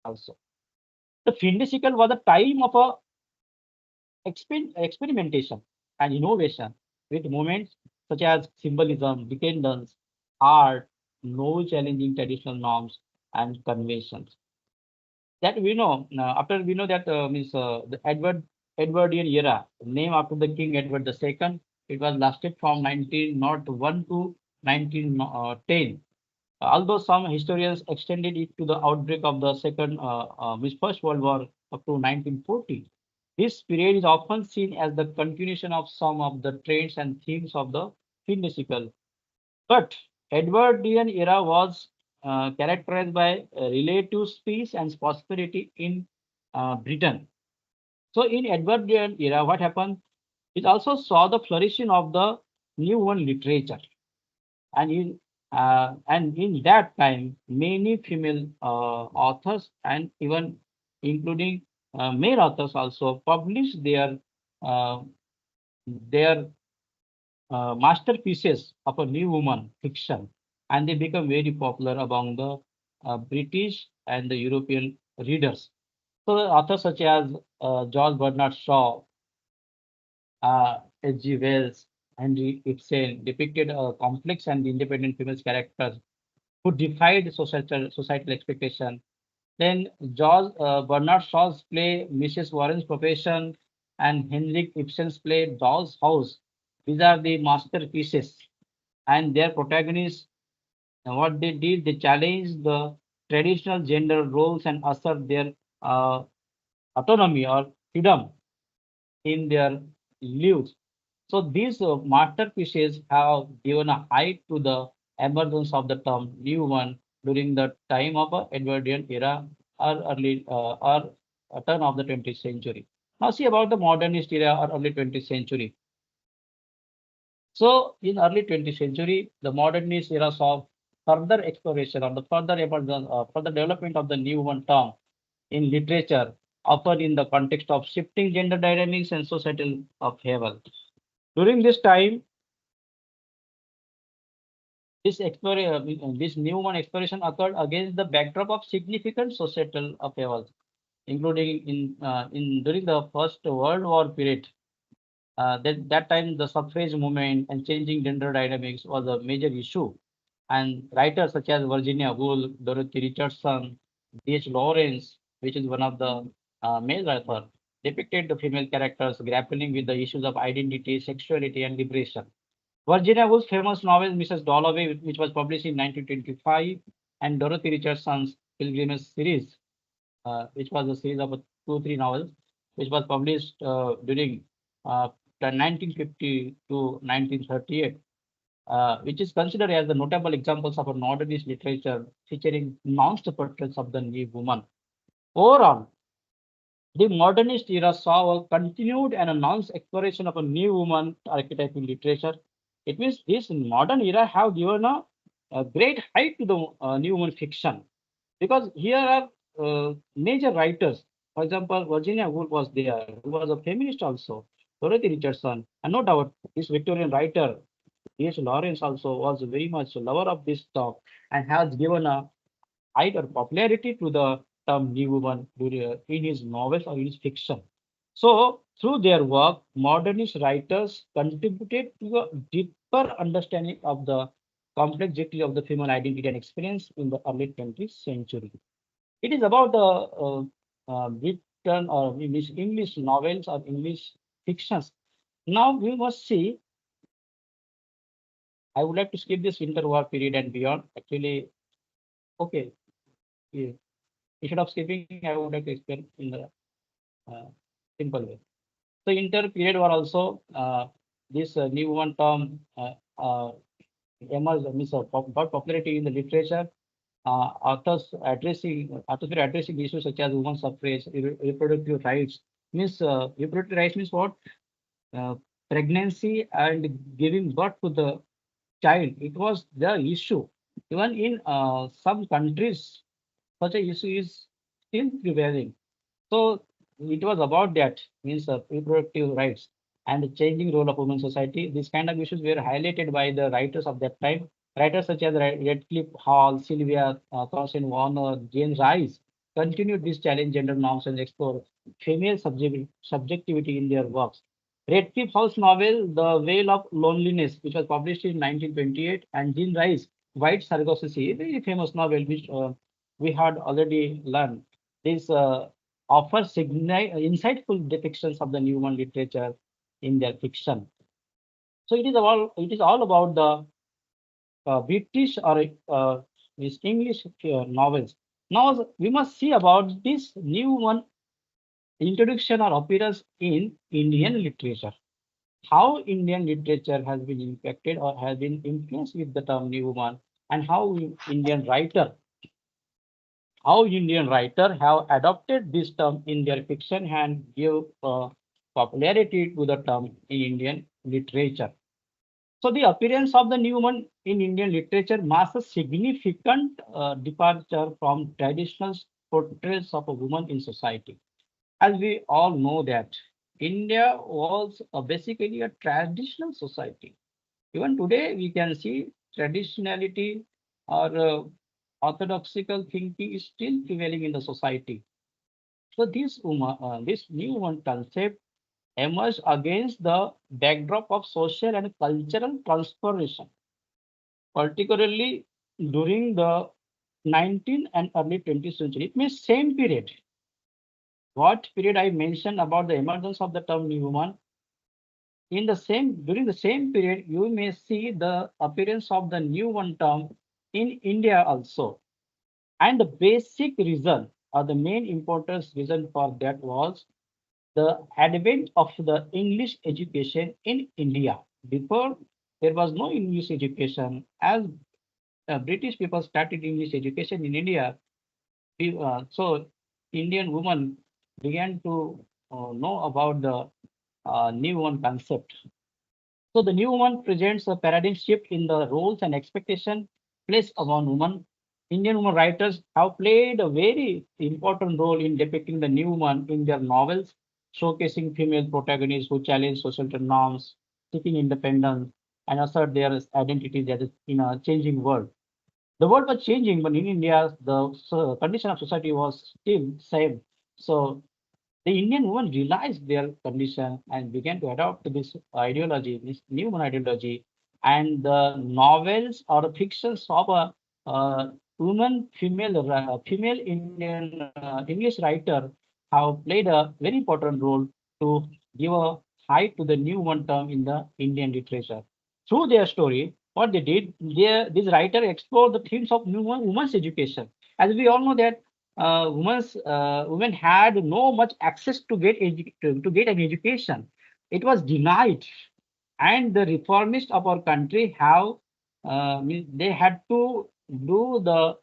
also. The Findesical was a time of a experimentation and innovation with movements such as symbolism, decadence, art, no challenging traditional norms and conventions. That we know after we know that means the Edwardian era, named after the King Edward II. It was lasted from 1901 to 1910. Although some historians extended it to the outbreak of the First World War up to 1940. This period is often seen as the continuation of some of the trends and themes of the Findesical. But Edwardian era was characterized by relative peace and prosperity in Britain. So in Edwardian era, what happened? It also saw the flourishing of the new one literature, and in that time, many female authors and even including male authors also published uh, their masterpieces of a new woman fiction, and they become very popular among the British and the European readers. So authors such as George Bernard Shaw, H.G. Wells, Henry Ibsen depicted complex and independent female characters who defied societal expectation. Then George Bernard Shaw's play Mrs. Warren's Profession and Henrik Ibsen's play Doll's House. These are the masterpieces, and their protagonists, what they did, they challenged the traditional gender roles and assert their uh, autonomy or freedom in their lives. So these masterpieces have given a height to the emergence of the term new one during the time of Edwardian era or early or turn of the 20th century. Now see about the modernist era or early 20th century. So in early 20th century, the modernist era saw further exploration or the further emergence, further development of the new one term in literature, often in the context of shifting gender dynamics and societal upheaval. During this time, this new one exploration occurred against the backdrop of significant societal upheavals, including in during the First World War period. That time, the suffrage movement and changing gender dynamics was a major issue. And writers such as Virginia Woolf, Dorothy Richardson, D.H. Lawrence, which is one of the male author, depicted the female characters grappling with the issues of identity, sexuality, and liberation. Virginia Woolf's famous novel Mrs. Dalloway, which was published in 1925, and Dorothy Richardson's Pilgrimage series, which was a series of 2 3 novels, which was published during the 1950 to 1938. which is considered as the notable examples of a modernist literature featuring nuanced portraits of the new woman. Overall, the modernist era saw a continued and announced exploration of a new woman archetype in literature. It means this modern era have given a great height to the new woman fiction because here are major writers. For example, Virginia Woolf was there, who was a feminist also. Dorothy Richardson, and no doubt this Victorian writer H. Lawrence also was very much a lover of this talk and has given a height or popularity to the term new woman in his novels or in his fiction. So, through their work, modernist writers contributed to a deeper understanding of the complexity of the female identity and experience in the early 20th century. It is about the written or English novels or English fictions. Now we must see. I would like to skip this winter war period and beyond. Actually, okay. Yeah. Instead of skipping, I would like to explain in the uh, simple way. So, inter period war also this new one term emerged, got popularity in the literature. Authors were addressing issues such as women's suffrage, reproductive rights. Means reproductive rights means what? Uh, Pregnancy and giving birth to the child. It was the issue. Even in some countries, such a issue is still prevailing. So it was about that, means reproductive rights and the changing role of women society. These kind of issues were highlighted by the writers of that time. Writers such as Redcliffe Hall, Sylvia Thorson Warner, Jane Rice continued this challenge gender norms and explore female subjectivity in their works. Redcliffe Hall's novel The Veil of Loneliness, which was published in 1928, and Jane Rice, White Sargassy, a very famous novel which we had already learned. This offers insightful depictions of the human literature in their fiction. So it is all about the British or these English novels. Now we must see about this new one introduction or appearance in Indian literature. How Indian literature has been impacted or has been influenced with the term new woman, and Indian writer how Indian writers have adopted this term in their fiction and give popularity to the term in Indian literature. So the appearance of the new woman in Indian literature marks a significant departure from traditional portrayals of a woman in society. As we all know that India was basically a traditional society. Even today, we can see traditionality or orthodoxical thinking is still prevailing in the society. So this new one concept emerged against the backdrop of social and cultural transformation, particularly during the 19th and early 20th century. It means same period. What period I mentioned about the emergence of the term new woman, in the same during the same period, you may see the appearance of the new one term in India also. And the basic reason or the main importance reason for that was the advent of the English education in India. Before there was no English education. As British people started English education in India, so Indian women began to know about the new one concept. So the new one presents a paradigm shift in the roles and expectation placed upon women. Indian women writers have played a very important role in depicting the new woman in their novels, showcasing female protagonists who challenge social norms, seeking independence, and assert their identities as in a changing world. The world was changing, but in India, the condition of society was still same. So the Indian women realized their condition and began to adopt this ideology, this new one ideology, and the novels or the fictions of a female Indian English writer have played a very important role to give a height to the new one term in the Indian literature. Through their story, what they did, this writer explored the themes of women's education. As we all know that women had no much access to get an education. It was denied. And the reformists of our country have they had to do the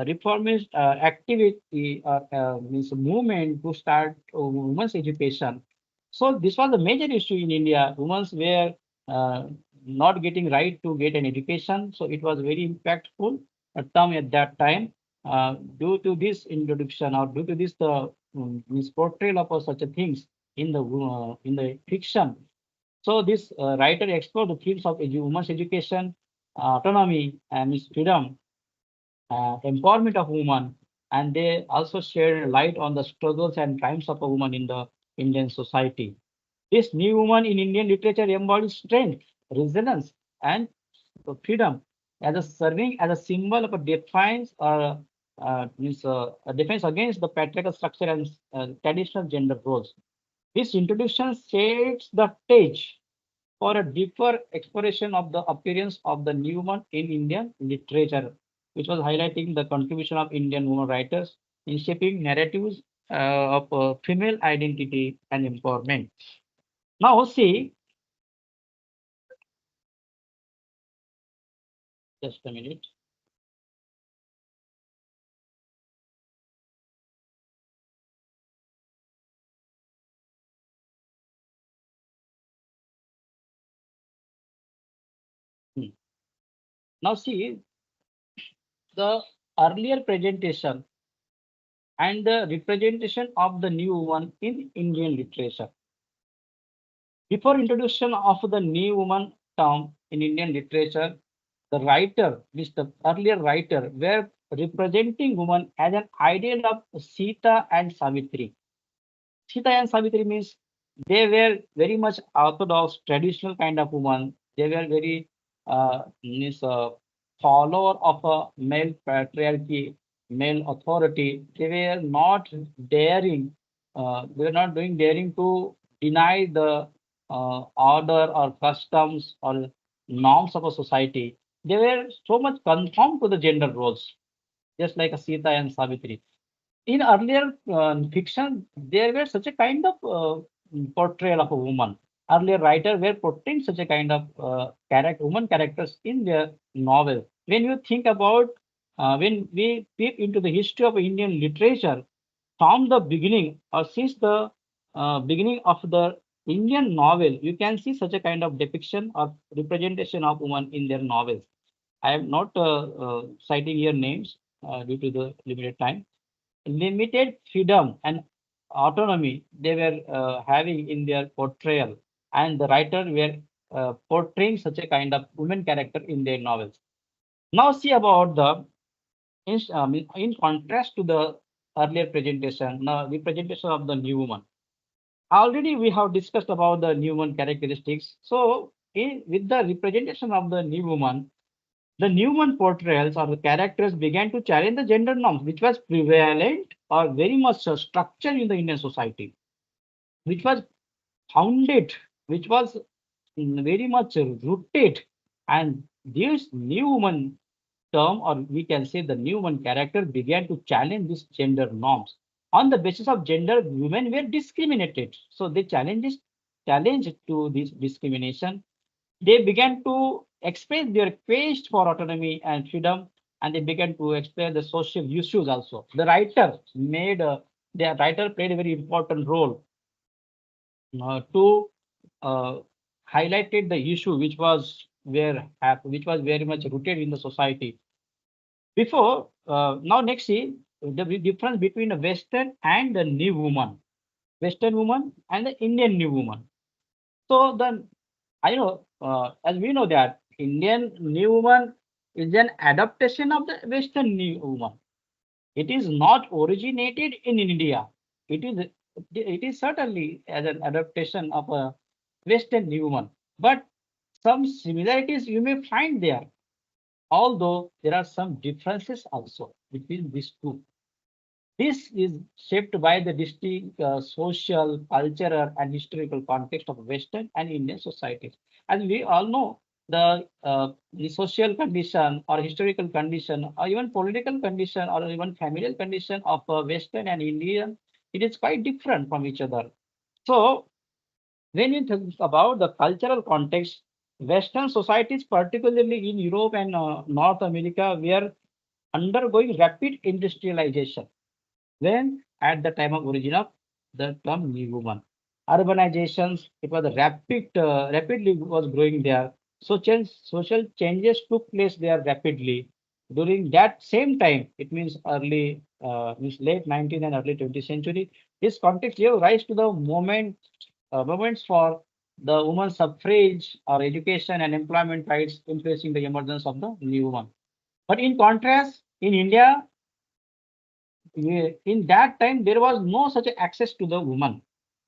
reformist activity means movement to start women's education. So this was a major issue in India. Women were uh, not getting right to get an education. So it was very impactful term at that time. Due to this introduction or due to this means portrayal of such a things in the fiction. So this writer explored the themes of women's education, autonomy, and its freedom, empowerment of women, and they also shed light on the struggles and triumphs of a woman in the Indian society. This new woman in Indian literature embodies strength, resilience, and freedom as a serving as a symbol of a defiance a defense against the patriarchal structure and traditional gender roles. This introduction sets the stage for a deeper exploration of the appearance of the Newman in Indian literature, which was highlighting the contribution of Indian women writers in shaping narratives of female identity and empowerment. Now, see, just a minute. Hmm. Now, see, the earlier presentation and the representation of the new one in Indian literature. Before introduction of the new woman term in Indian literature, the writer, means the earlier writer, were representing woman as an ideal of Sita and Savitri. Sita and Savitri means they were very much orthodox, traditional kind of woman. They were very means follower of a male patriarchy, male authority. They were not daring. They were not doing daring to deny the order or customs or norms of a society. They were so much conformed to the gender roles, just like a Sita and Savitri. In earlier fiction, there were such a kind of portrayal of a woman. Earlier writers were portraying such a kind of woman characters in their novel. When you think about when we peep into the history of Indian literature, from the beginning or since the beginning of the Indian novel, you can see such a kind of depiction or representation of woman in their novels. I am not citing here names due to the limited time. Limited freedom and autonomy they were having in their portrayal, and the writer were portraying such a kind of women character in their novels. Now see about the in contrast to the earlier presentation, now the presentation of the new woman. Already we have discussed about the new woman characteristics. So with the representation of the new woman, the Newman portrayals or the characters began to challenge the gender norms, which was prevalent or very much structured in the Indian society, which was founded, which was very much rooted. And this new woman term, or we can say the new woman character, began to challenge these gender norms. On the basis of gender, women were discriminated. So they challenge to this discrimination. They began to express their quest for autonomy and freedom, and they began to express the social issues also. The writer played a very important role to uh, highlighted the issue which was very much rooted in the society. Before now, next see the difference between the Western and the New Woman, Western woman and the Indian New Woman. So the I know, as we know that Indian New Woman is an adaptation of the Western New Woman. It is not originated in India. It is it is certainly as an adaptation of a Western New Woman. But some similarities you may find there, although there are some differences also between these two. This is shaped by the distinct social, cultural, and historical context of Western and Indian societies. As we all know, the social condition or historical condition or even political condition or even familial condition of Western and Indian, it is quite different from each other. So When you think about the cultural context, Western societies, particularly in Europe and North America, were undergoing rapid industrialization. When at the time of origin of the term new woman, urbanizations, it was a rapidly was growing there. Social changes took place there rapidly. During that same time, it means means late 19th and early 20th century. This context gave rise to the movements for the women's suffrage or education and employment rights, influencing the emergence of the new woman. But in contrast, in India, in that time, there was no such access to the woman.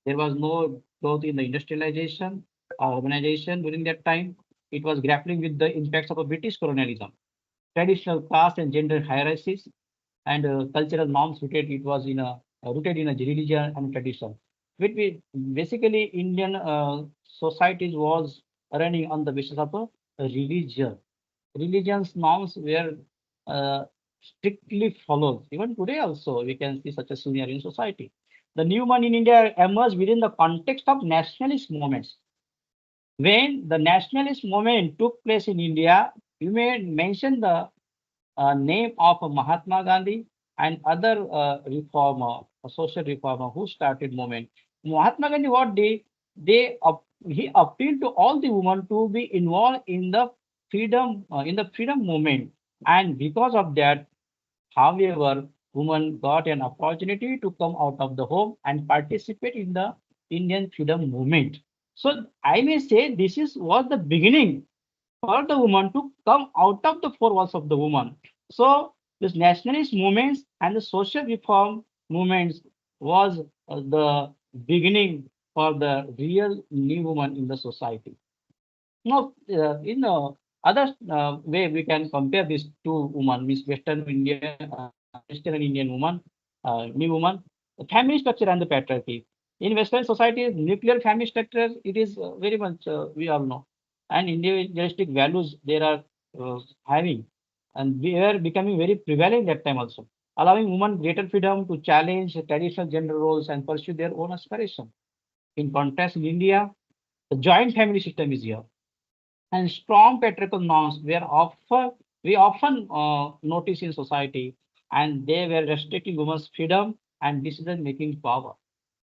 There was no growth in the industrialization or urbanization during that time. It was grappling with the impacts of a British colonialism, traditional caste and gender hierarchies, and cultural norms rooted in a religion and tradition. Basically, Indian societies was running on the basis of a religion. Religion's norms were uh, strictly followed. Even today, also, we can see such a scenario in society. The new man in India emerged within the context of nationalist movements. When the nationalist movement took place in India, you may mention the name of Mahatma Gandhi and other reformer, a social reformer who started movement. Mahatma Gandhi, what he appealed to all the women to be involved in the freedom movement, and because of that, however, women got an opportunity to come out of the home and participate in the Indian freedom movement. So I may say this is was the beginning for the woman to come out of the four walls of the woman. So this nationalist movements and the social reform movements was the beginning for the real new woman in the society. Now, in other way, we can compare these two women, Miss Western and Indian woman, new woman, the family structure and the patriarchy. In Western society, nuclear family structure, it is very much, we all know, and individualistic values they are having, and they are becoming very prevalent that time also, allowing women greater freedom to challenge traditional gender roles and pursue their own aspiration. In contrast, in India, the joint family system is here and strong patriarchal norms we often notice in society, and they were restricting women's freedom and decision-making power.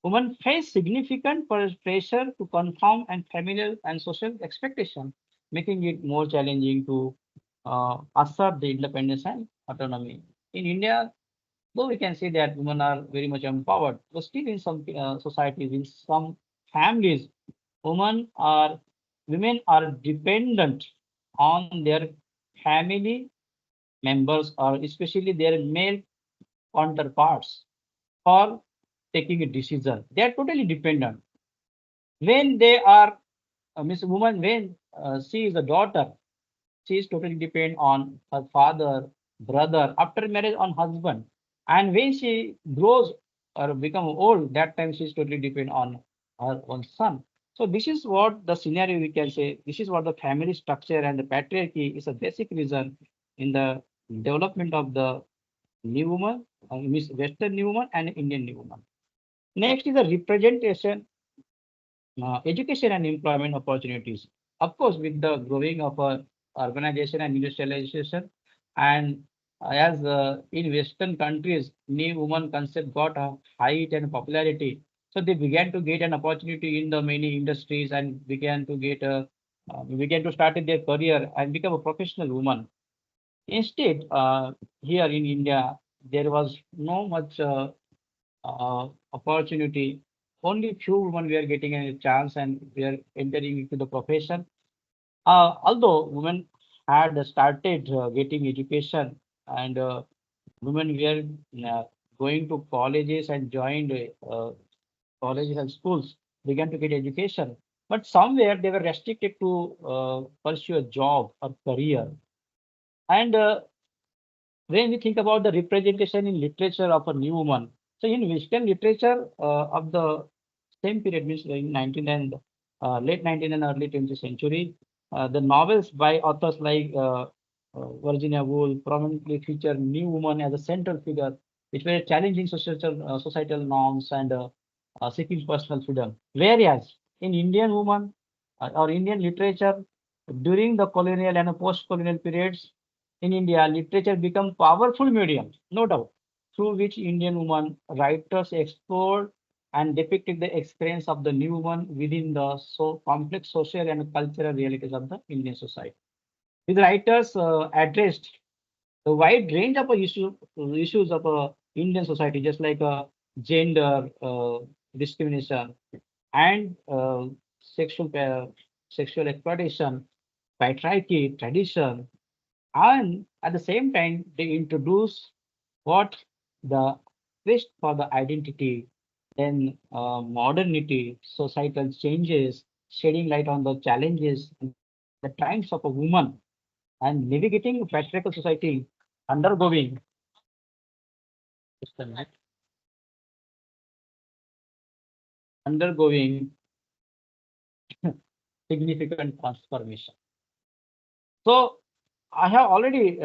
Women face significant pressure to conform and familial and social expectation, making it more challenging to assert the independence and autonomy. In India, though we can say that women are very much empowered, but still in some societies, in some families, women are women are dependent on their family members or especially their male counterparts for taking a decision. They are totally dependent. When they are Miss Woman, when she is a daughter, she is totally dependent on her father, brother, after marriage on husband. And when she grows or become old, that time she is totally dependent on her own son. So this is what the scenario we can say. This is what the family structure and the patriarchy is a basic reason in the development of the new woman, Miss Western new woman and Indian new woman. Next is the representation, education and employment opportunities. Of course, with the growing of urbanization and industrialization, and as in Western countries, new woman concept got a height and popularity. So they began to get an opportunity in the many industries and began to start their career and become a professional woman. Instead, here in India, there was no much opportunity. Only few women were getting a chance and were entering into the profession. Although women had started getting education and women were uh, going to colleges and joined colleges and schools, began to get education. But somewhere they were restricted to pursue a job or career. And when we think about the representation in literature of a new woman, so in Western literature of the same period, means in 19th and late 19th and early 20th century, the novels by authors like Virginia Woolf prominently feature new woman as a central figure, which were challenging societal norms and seeking personal freedom. Whereas in Indian woman or Indian literature during the colonial and post-colonial periods in India, literature become powerful medium, no doubt, through which Indian women writers explored and depicted the experience of the new woman within the so complex social and cultural realities of the Indian society. These writers addressed the wide range of issues of Indian society, just like gender discrimination and sexual exploitation, patriarchy, tradition, and at the same time they introduce what the quest for the identity, then modernity, societal changes, shedding light on the challenges, and the triumphs of a woman, and navigating patriarchal society, undergoing just a minute, undergoing significant transformation. So I have already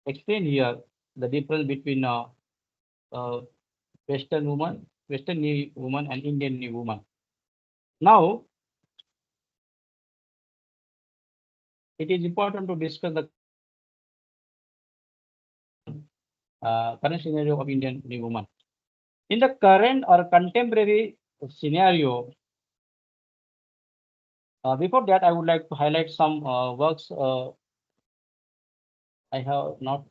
explained here the difference between uh, Western woman, Western new woman, and Indian new woman. Now it is important to discuss the current scenario of Indian new woman. In the current or contemporary scenario, before that, I would like to highlight some works I have not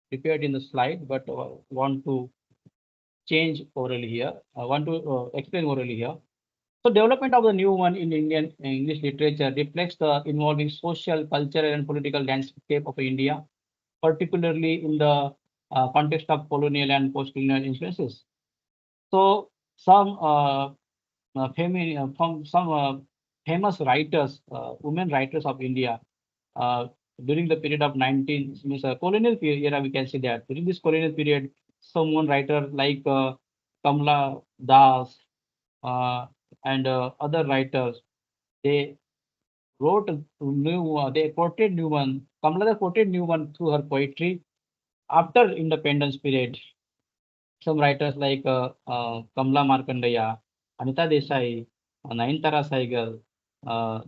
prepared in the slide, but want to change orally here. I want to explain orally here. So development of the new one in Indian English literature reflects the evolving social, cultural, and political landscape of India, particularly in the context of colonial and post-colonial influences. So some from some famous writers, women writers of India, uh, during the period of 19 means colonial period era, we can say that during this colonial period, someone writer like Kamla Das uh, and other writers, they wrote new, they quoted Newman. Kamla Das quoted Newman through her poetry after independence period. Some writers like Kamla Markandeya, Anita Desai, Nayantara Saigal,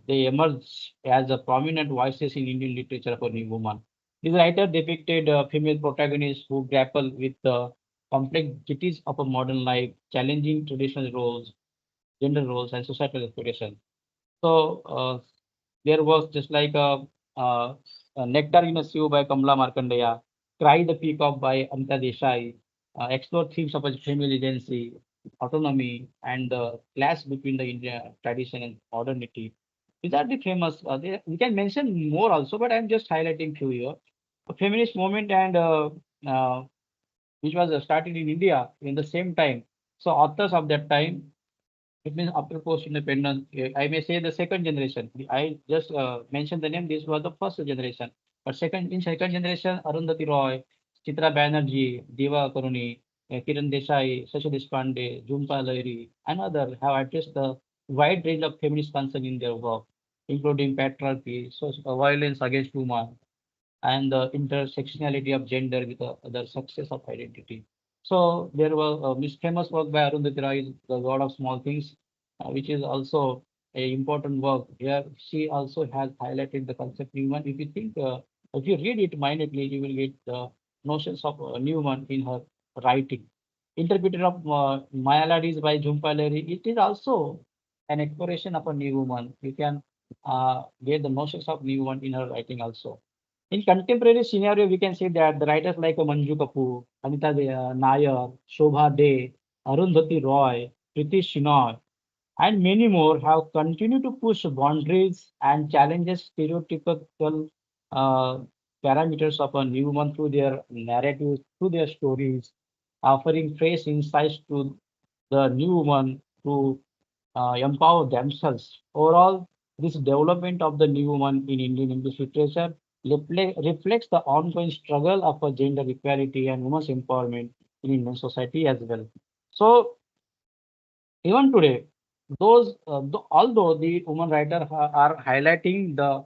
they emerged as a prominent voices in Indian literature for new women. These writers depicted female protagonists who grapple with the complexities of a modern life, challenging traditional roles, gender roles, and societal expectations. So there was just like uh, a Nectar in a Sea by Kamala Markandeya, Cry the Peacock by Amita Desai, explore themes of a female agency, autonomy, and the clash between the Indian tradition and modernity. These are the famous. We can mention more also, but I'm just highlighting few here. A feminist movement and uh, which was started in India in the same time. So authors of that time, it means after post-independence, I may say the second generation. I just mentioned the name. This was the first generation. But second generation, Arundhati Roy, Chitra Banerjee, Deva Karuni, Kiran Desai, Sacha Deshpande, Jhumpa Lahiri, and others have addressed the wide range of feminist concern in their work, including patriarchy, violence against women, and the intersectionality of gender with the success of identity. So there was this famous work by Arundhati Roy, The God of Small Things, which is also a important work. Here she also has highlighted the concept Newman. If you think, if you read it minutely, you will get the notions of Newman in her writing. Interpreted of Mayaladi by Jhumpa Lahiri, it is also an exploration of a new woman. You can get the notions of new woman in her writing also. In contemporary scenario, we can say that the writers like Manju Kapoor, Nair, Shobha De, Arundhati Roy, Priti Shinoy, and many more have continued to push boundaries and challenges stereotypical uh, parameters of a new one through their narratives, through their stories, offering fresh insights to the new one to empower themselves. Overall, this development of the new woman in Indian English literature reflects the ongoing struggle of gender equality and women's empowerment in Indian society as well. So, even today, although the women writers are highlighting the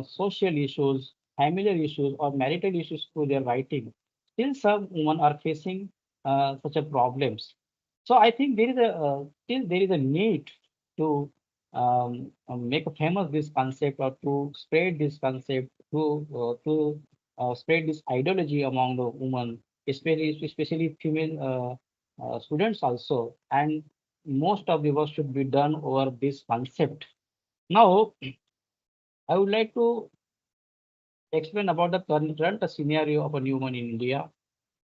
social issues, familiar issues, or marital issues through their writing, still some women are facing such a problems. So I think there is a still there is a need to make a famous this concept or to spread this concept to spread this ideology among the women, especially female students also. And most of the work should be done over this concept. Now, I would like to explain about the current scenario of a woman in India.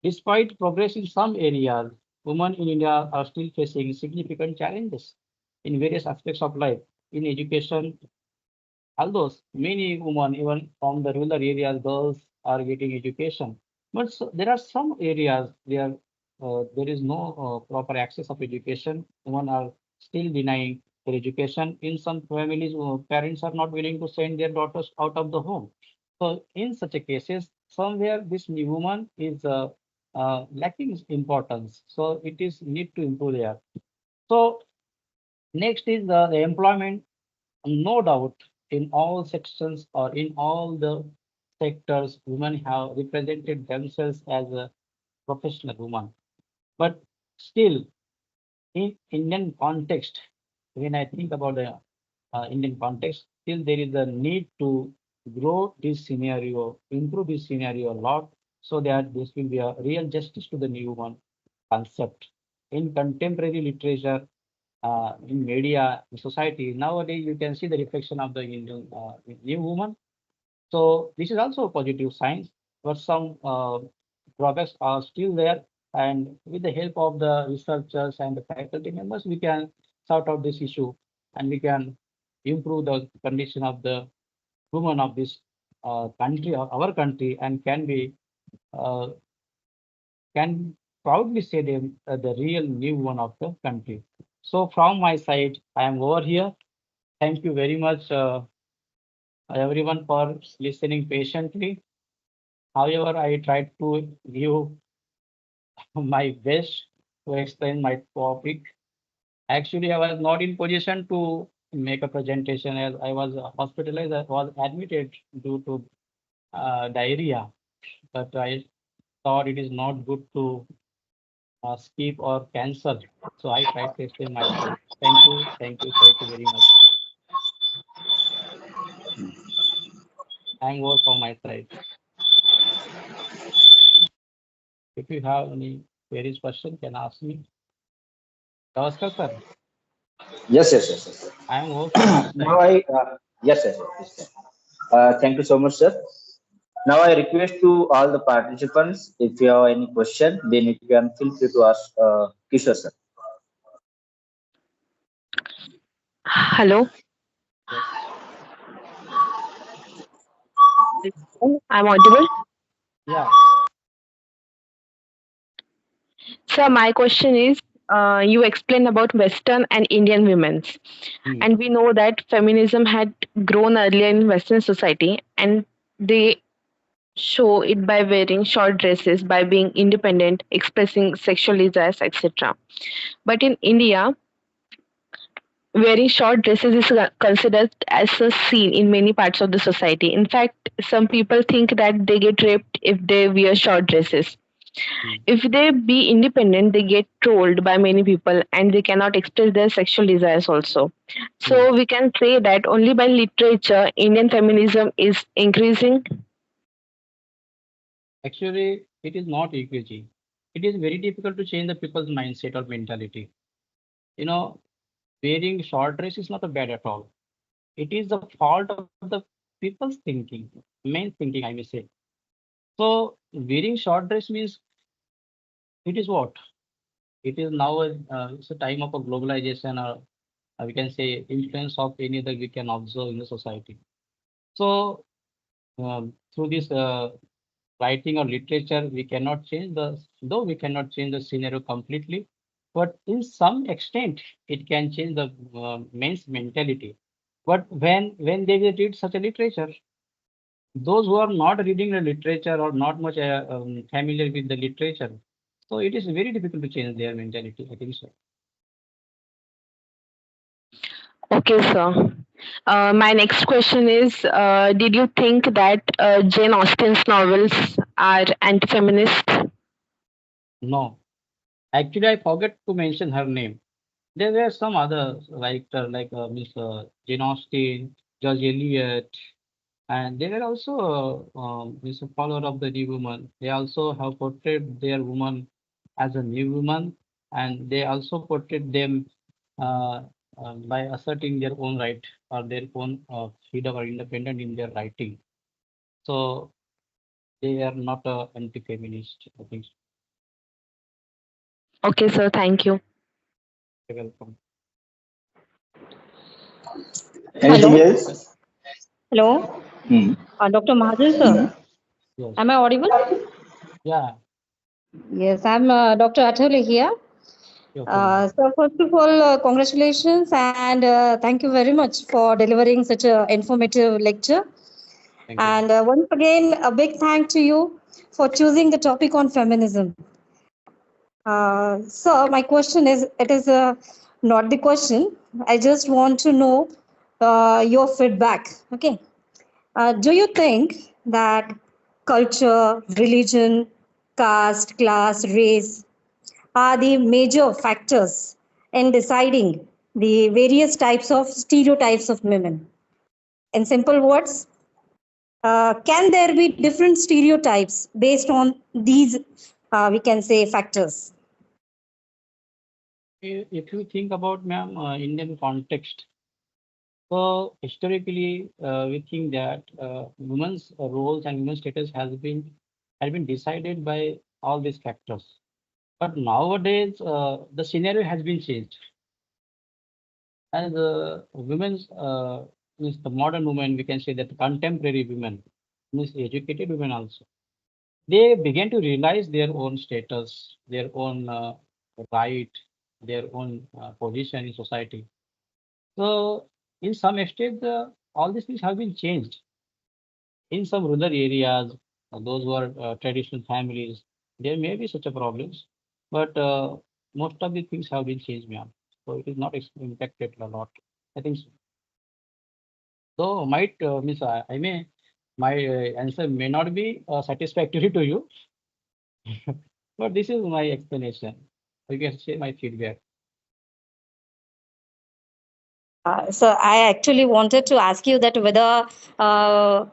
Despite progress in some areas, women in India are still facing significant challenges in various aspects of life. In education, although many women, even from the rural areas, girls are getting education, but there are some areas where there is no proper access of education. Women are still denying their education. In some families, parents are not willing to send their daughters out of the home. So in such a cases, somewhere this new woman is lacking importance. So it is need to improve there. So next is the employment. No doubt in all sections or in all the sectors, women have represented themselves as a professional woman. But still, in Indian context, when I think about the Indian context, still there is a need to grow this scenario, improve this scenario a lot, so that this will be a real justice to the new one concept. In contemporary literature, in media, in society, nowadays you can see the reflection of the Indian new woman. So this is also a positive sign, but some drawbacks are still there. And with the help of the researchers and the faculty members, we can sort out this issue and we can improve the condition of the women of this country, or our country, and uh, can proudly say them the real new one of the country. So from my side, I am over here. Thank you very much, everyone, for listening patiently. However, I tried to give my best to explain my topic. Actually, I was not in position to make a presentation as I was hospitalized. I was admitted due to diarrhea, but I thought it is not good to skip or cancel. So I tried to explain myself. Thank you very much. Thank over from my side. If you have any queries, question, can ask me. Namaskar, sir. Yes, yes, yes, yes. I am over from my Now side. yes, yes, yes, yes. Thank you so much, sir. Now I request to all the participants, if you have any question, then you can feel free to ask Kishore, sir. Hello, Yes. I'm audible. Yeah. So my question is, you explained about Western and Indian women's, Hmm. and we know that feminism had grown earlier in Western society, and they show it by wearing short dresses, by being independent, expressing sexual desires, etc. But in India, wearing short dresses is considered as a sin in many parts of the society. In fact, some people think that they get raped if they wear short dresses. Hmm. If they be independent, they get trolled by many people and they cannot express their sexual desires also. Hmm. So we can say that only by literature, Indian feminism is increasing. Actually, it is not equity. It is very difficult to change the people's mindset or mentality. You know, wearing short dress is not a bad at all. It is the fault of the people's thinking, main thinking, I may say. So, wearing short dress means it is what? It is now it's a time of a globalization, or we can say influence of any that we can observe in the society. So, through this writing or literature, we cannot change though we cannot change the scenario completely, but in some extent, it can change the men's mentality. But when they will read such a literature, those who are not reading the literature or not much familiar with the literature, so it is very difficult to change their mentality. I think so. Okay, sir. My next question is, did you think that Jane Austen's novels are anti-feminist? No, actually, I forget to mention her name. There were some others like Miss Jane Austen, George Eliot, and they were also Miss follower of the new woman. They also have portrayed their woman as a new woman, and they also portrayed them uh, by asserting their own right or their own freedom or independent in their writing. So they are not anti-feminist. I think. Okay, sir. Thank you. You're welcome. Anything Hello, else? hello, Hmm. Dr. Mahajan sir. Hmm. Yes. Am I audible? Yeah. Yes, I'm Dr. Attorley here. Okay, ma'am. So first of all, congratulations and thank you very much for delivering such a informative lecture. Thank you. And once again, a big thank to you for choosing the topic on feminism. So my question is, it is not the question. I just want to know your feedback. Okay. Do you think that culture, religion, caste, class, race are the major factors in deciding the various types of stereotypes of women? In simple words, can there be different stereotypes based on these, we can say, factors? If you think about, ma'am, Indian context, so historically, we think that women's roles and women's status has been decided by all these factors. But nowadays, the scenario has been changed, and the women's means the modern women, we can say that contemporary women, means educated women also, they began to realize their own status, their own right, their own position in society. So, in some extent, all these things have been changed. In some rural areas, those who are traditional families, there may be such a problems, but most of the things have been changed, ma'am. So it is not impacted a lot. I think so. So might miss I may my answer may not be satisfactory to you, but this is my explanation. You can share my feedback. So I actually wanted to ask you that whether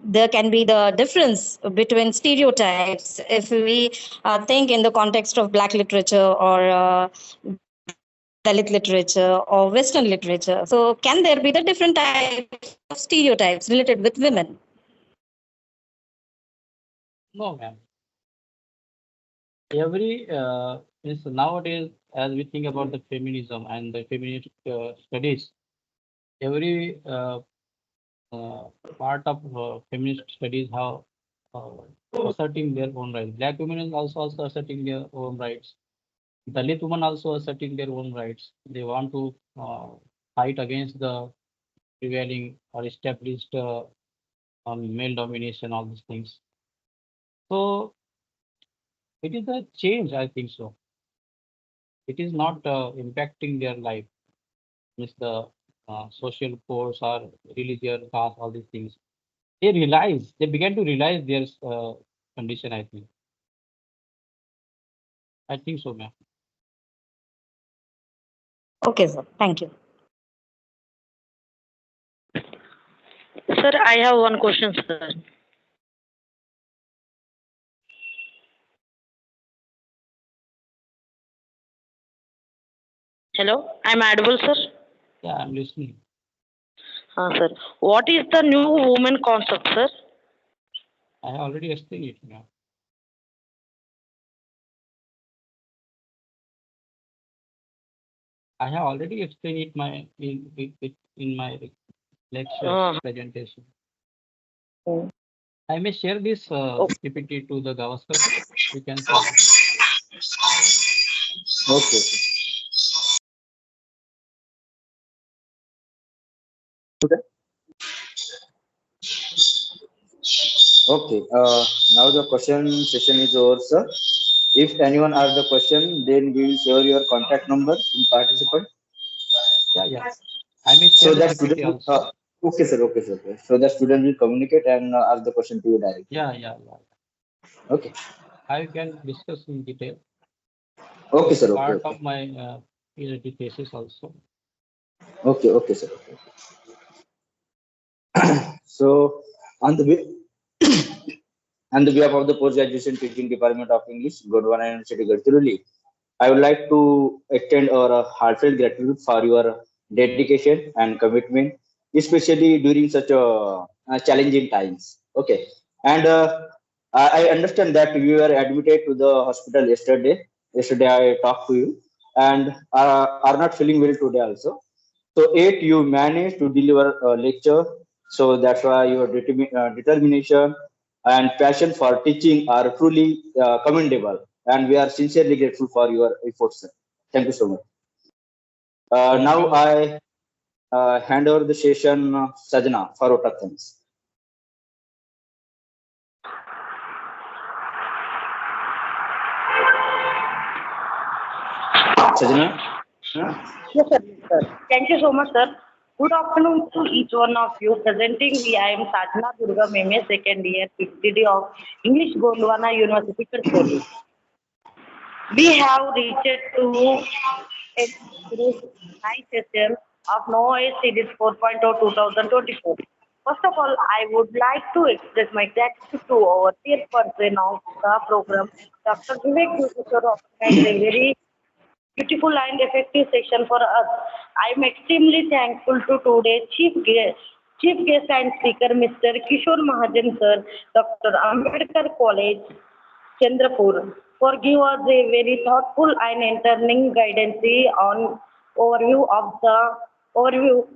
there can be the difference between stereotypes if we think in the context of Black literature or Dalit literature or Western literature. So can there be the different types of stereotypes related with women? No, ma'am. Every is nowadays, as we think about the feminism and the feminist studies, every part of feminist studies have uh, asserting their own rights. Black women is also asserting their own rights. Dalit women also asserting their own rights. They want to fight against the prevailing or established male domination, all these things. So it is a change, I think so. It is not impacting their life, means the social course or religion, caste, all these things. They began to realize their condition, I think. I think so, ma'am. Okay, sir. Thank you. Sir, I have one question, sir. Hello, I'm audible, sir. Yeah, I'm listening. Sir, what is the new woman concept, sir? I have already explained it, ma'am. I have already explained it in my lecture Uh, presentation. oh, I may share this oh, PPT to the Gavaskar, sir. You can see it. Okay. Okay. Okay. Now the question session is over, sir. If anyone has the question, then we will share your contact number in participant Yeah, yeah. I may share so the that PPT student. also. Okay, sir. Okay, sir. Okay. So that student will communicate and ask the question to you directly. Yeah, yeah, yeah. Okay. I can discuss in detail. Okay, It's a sir. Okay. part Okay. of my PhD thesis also. Okay, okay, sir. So, on the on the behalf of the Post Graduation Teaching Department of English, Gondwana University, Gadchiroli, I would like to extend our heartfelt gratitude for your dedication and commitment, especially during such challenging times. Okay, and I understand that you were admitted to the hospital yesterday. Yesterday, I talked to you, and are not feeling well today also. So, eight, you managed to deliver a lecture. So that's why your determination and passion for teaching are truly commendable, and we are sincerely grateful for your efforts, sir. Thank you so much. Thank Now you. I hand over the session, Sajna, for what thanks. Sajna? Huh? Yes, sir. Yes, sir. Thank you so much, sir. Good afternoon to each one of you. Presenting me, I am Sadhana Durga Meme, second year, PhD of English Gondwana University, Kercholi. We have reached to a series night session of NOAA Series 4.0 2024. First of all, I would like to express my gratitude to our chairperson of the program, Dr. Vivek Kishor, organized a very beautiful and effective session for us. I am extremely thankful to today's chief guest and speaker, Mr. Kishor Mahajan, sir, Dr. Ambedkar College, Chandrapur, for give us a very thoughtful and entertaining guidance on overview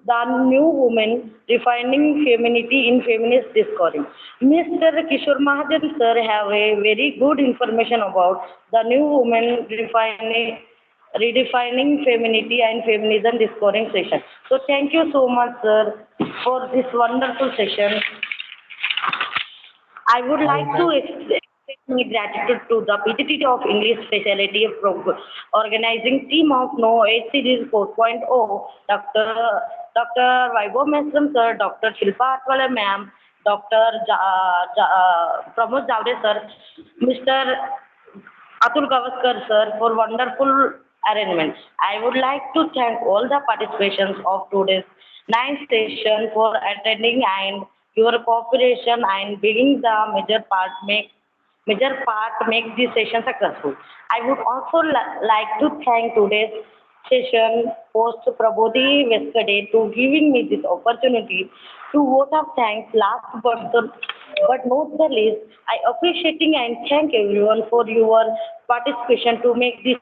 the new woman refining femininity in feminist discourse. Mr. Kishore Mahajan sir have a very good information about the new woman redefining femininity and feminism discoursing session. So thank you so much sir for this wonderful session. I would I like would to like express my gratitude to the PTT of English Specialty Organizing Team of No Age Series 4.0, Dr. Vaibhav Mesram sir, Dr. Shilpa Atwale ma'am, Dr. Pramod Javde sir, Mr. Atul Gavaskar sir for wonderful arrangement. I would like to thank all the participations of today's ninth session for attending and your cooperation and being the major part make this session successful. I would also like to thank today's session host Prabodhi Veskade to giving me this opportunity to vote of thanks. But not the least, I appreciating and thank everyone for your participation to make this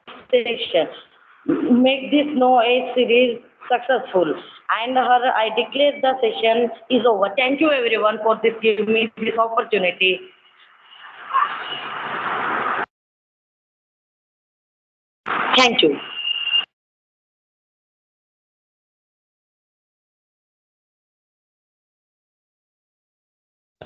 no age series successful. And her, I declare the session is over. Thank you everyone for this giving me this opportunity. Thank you.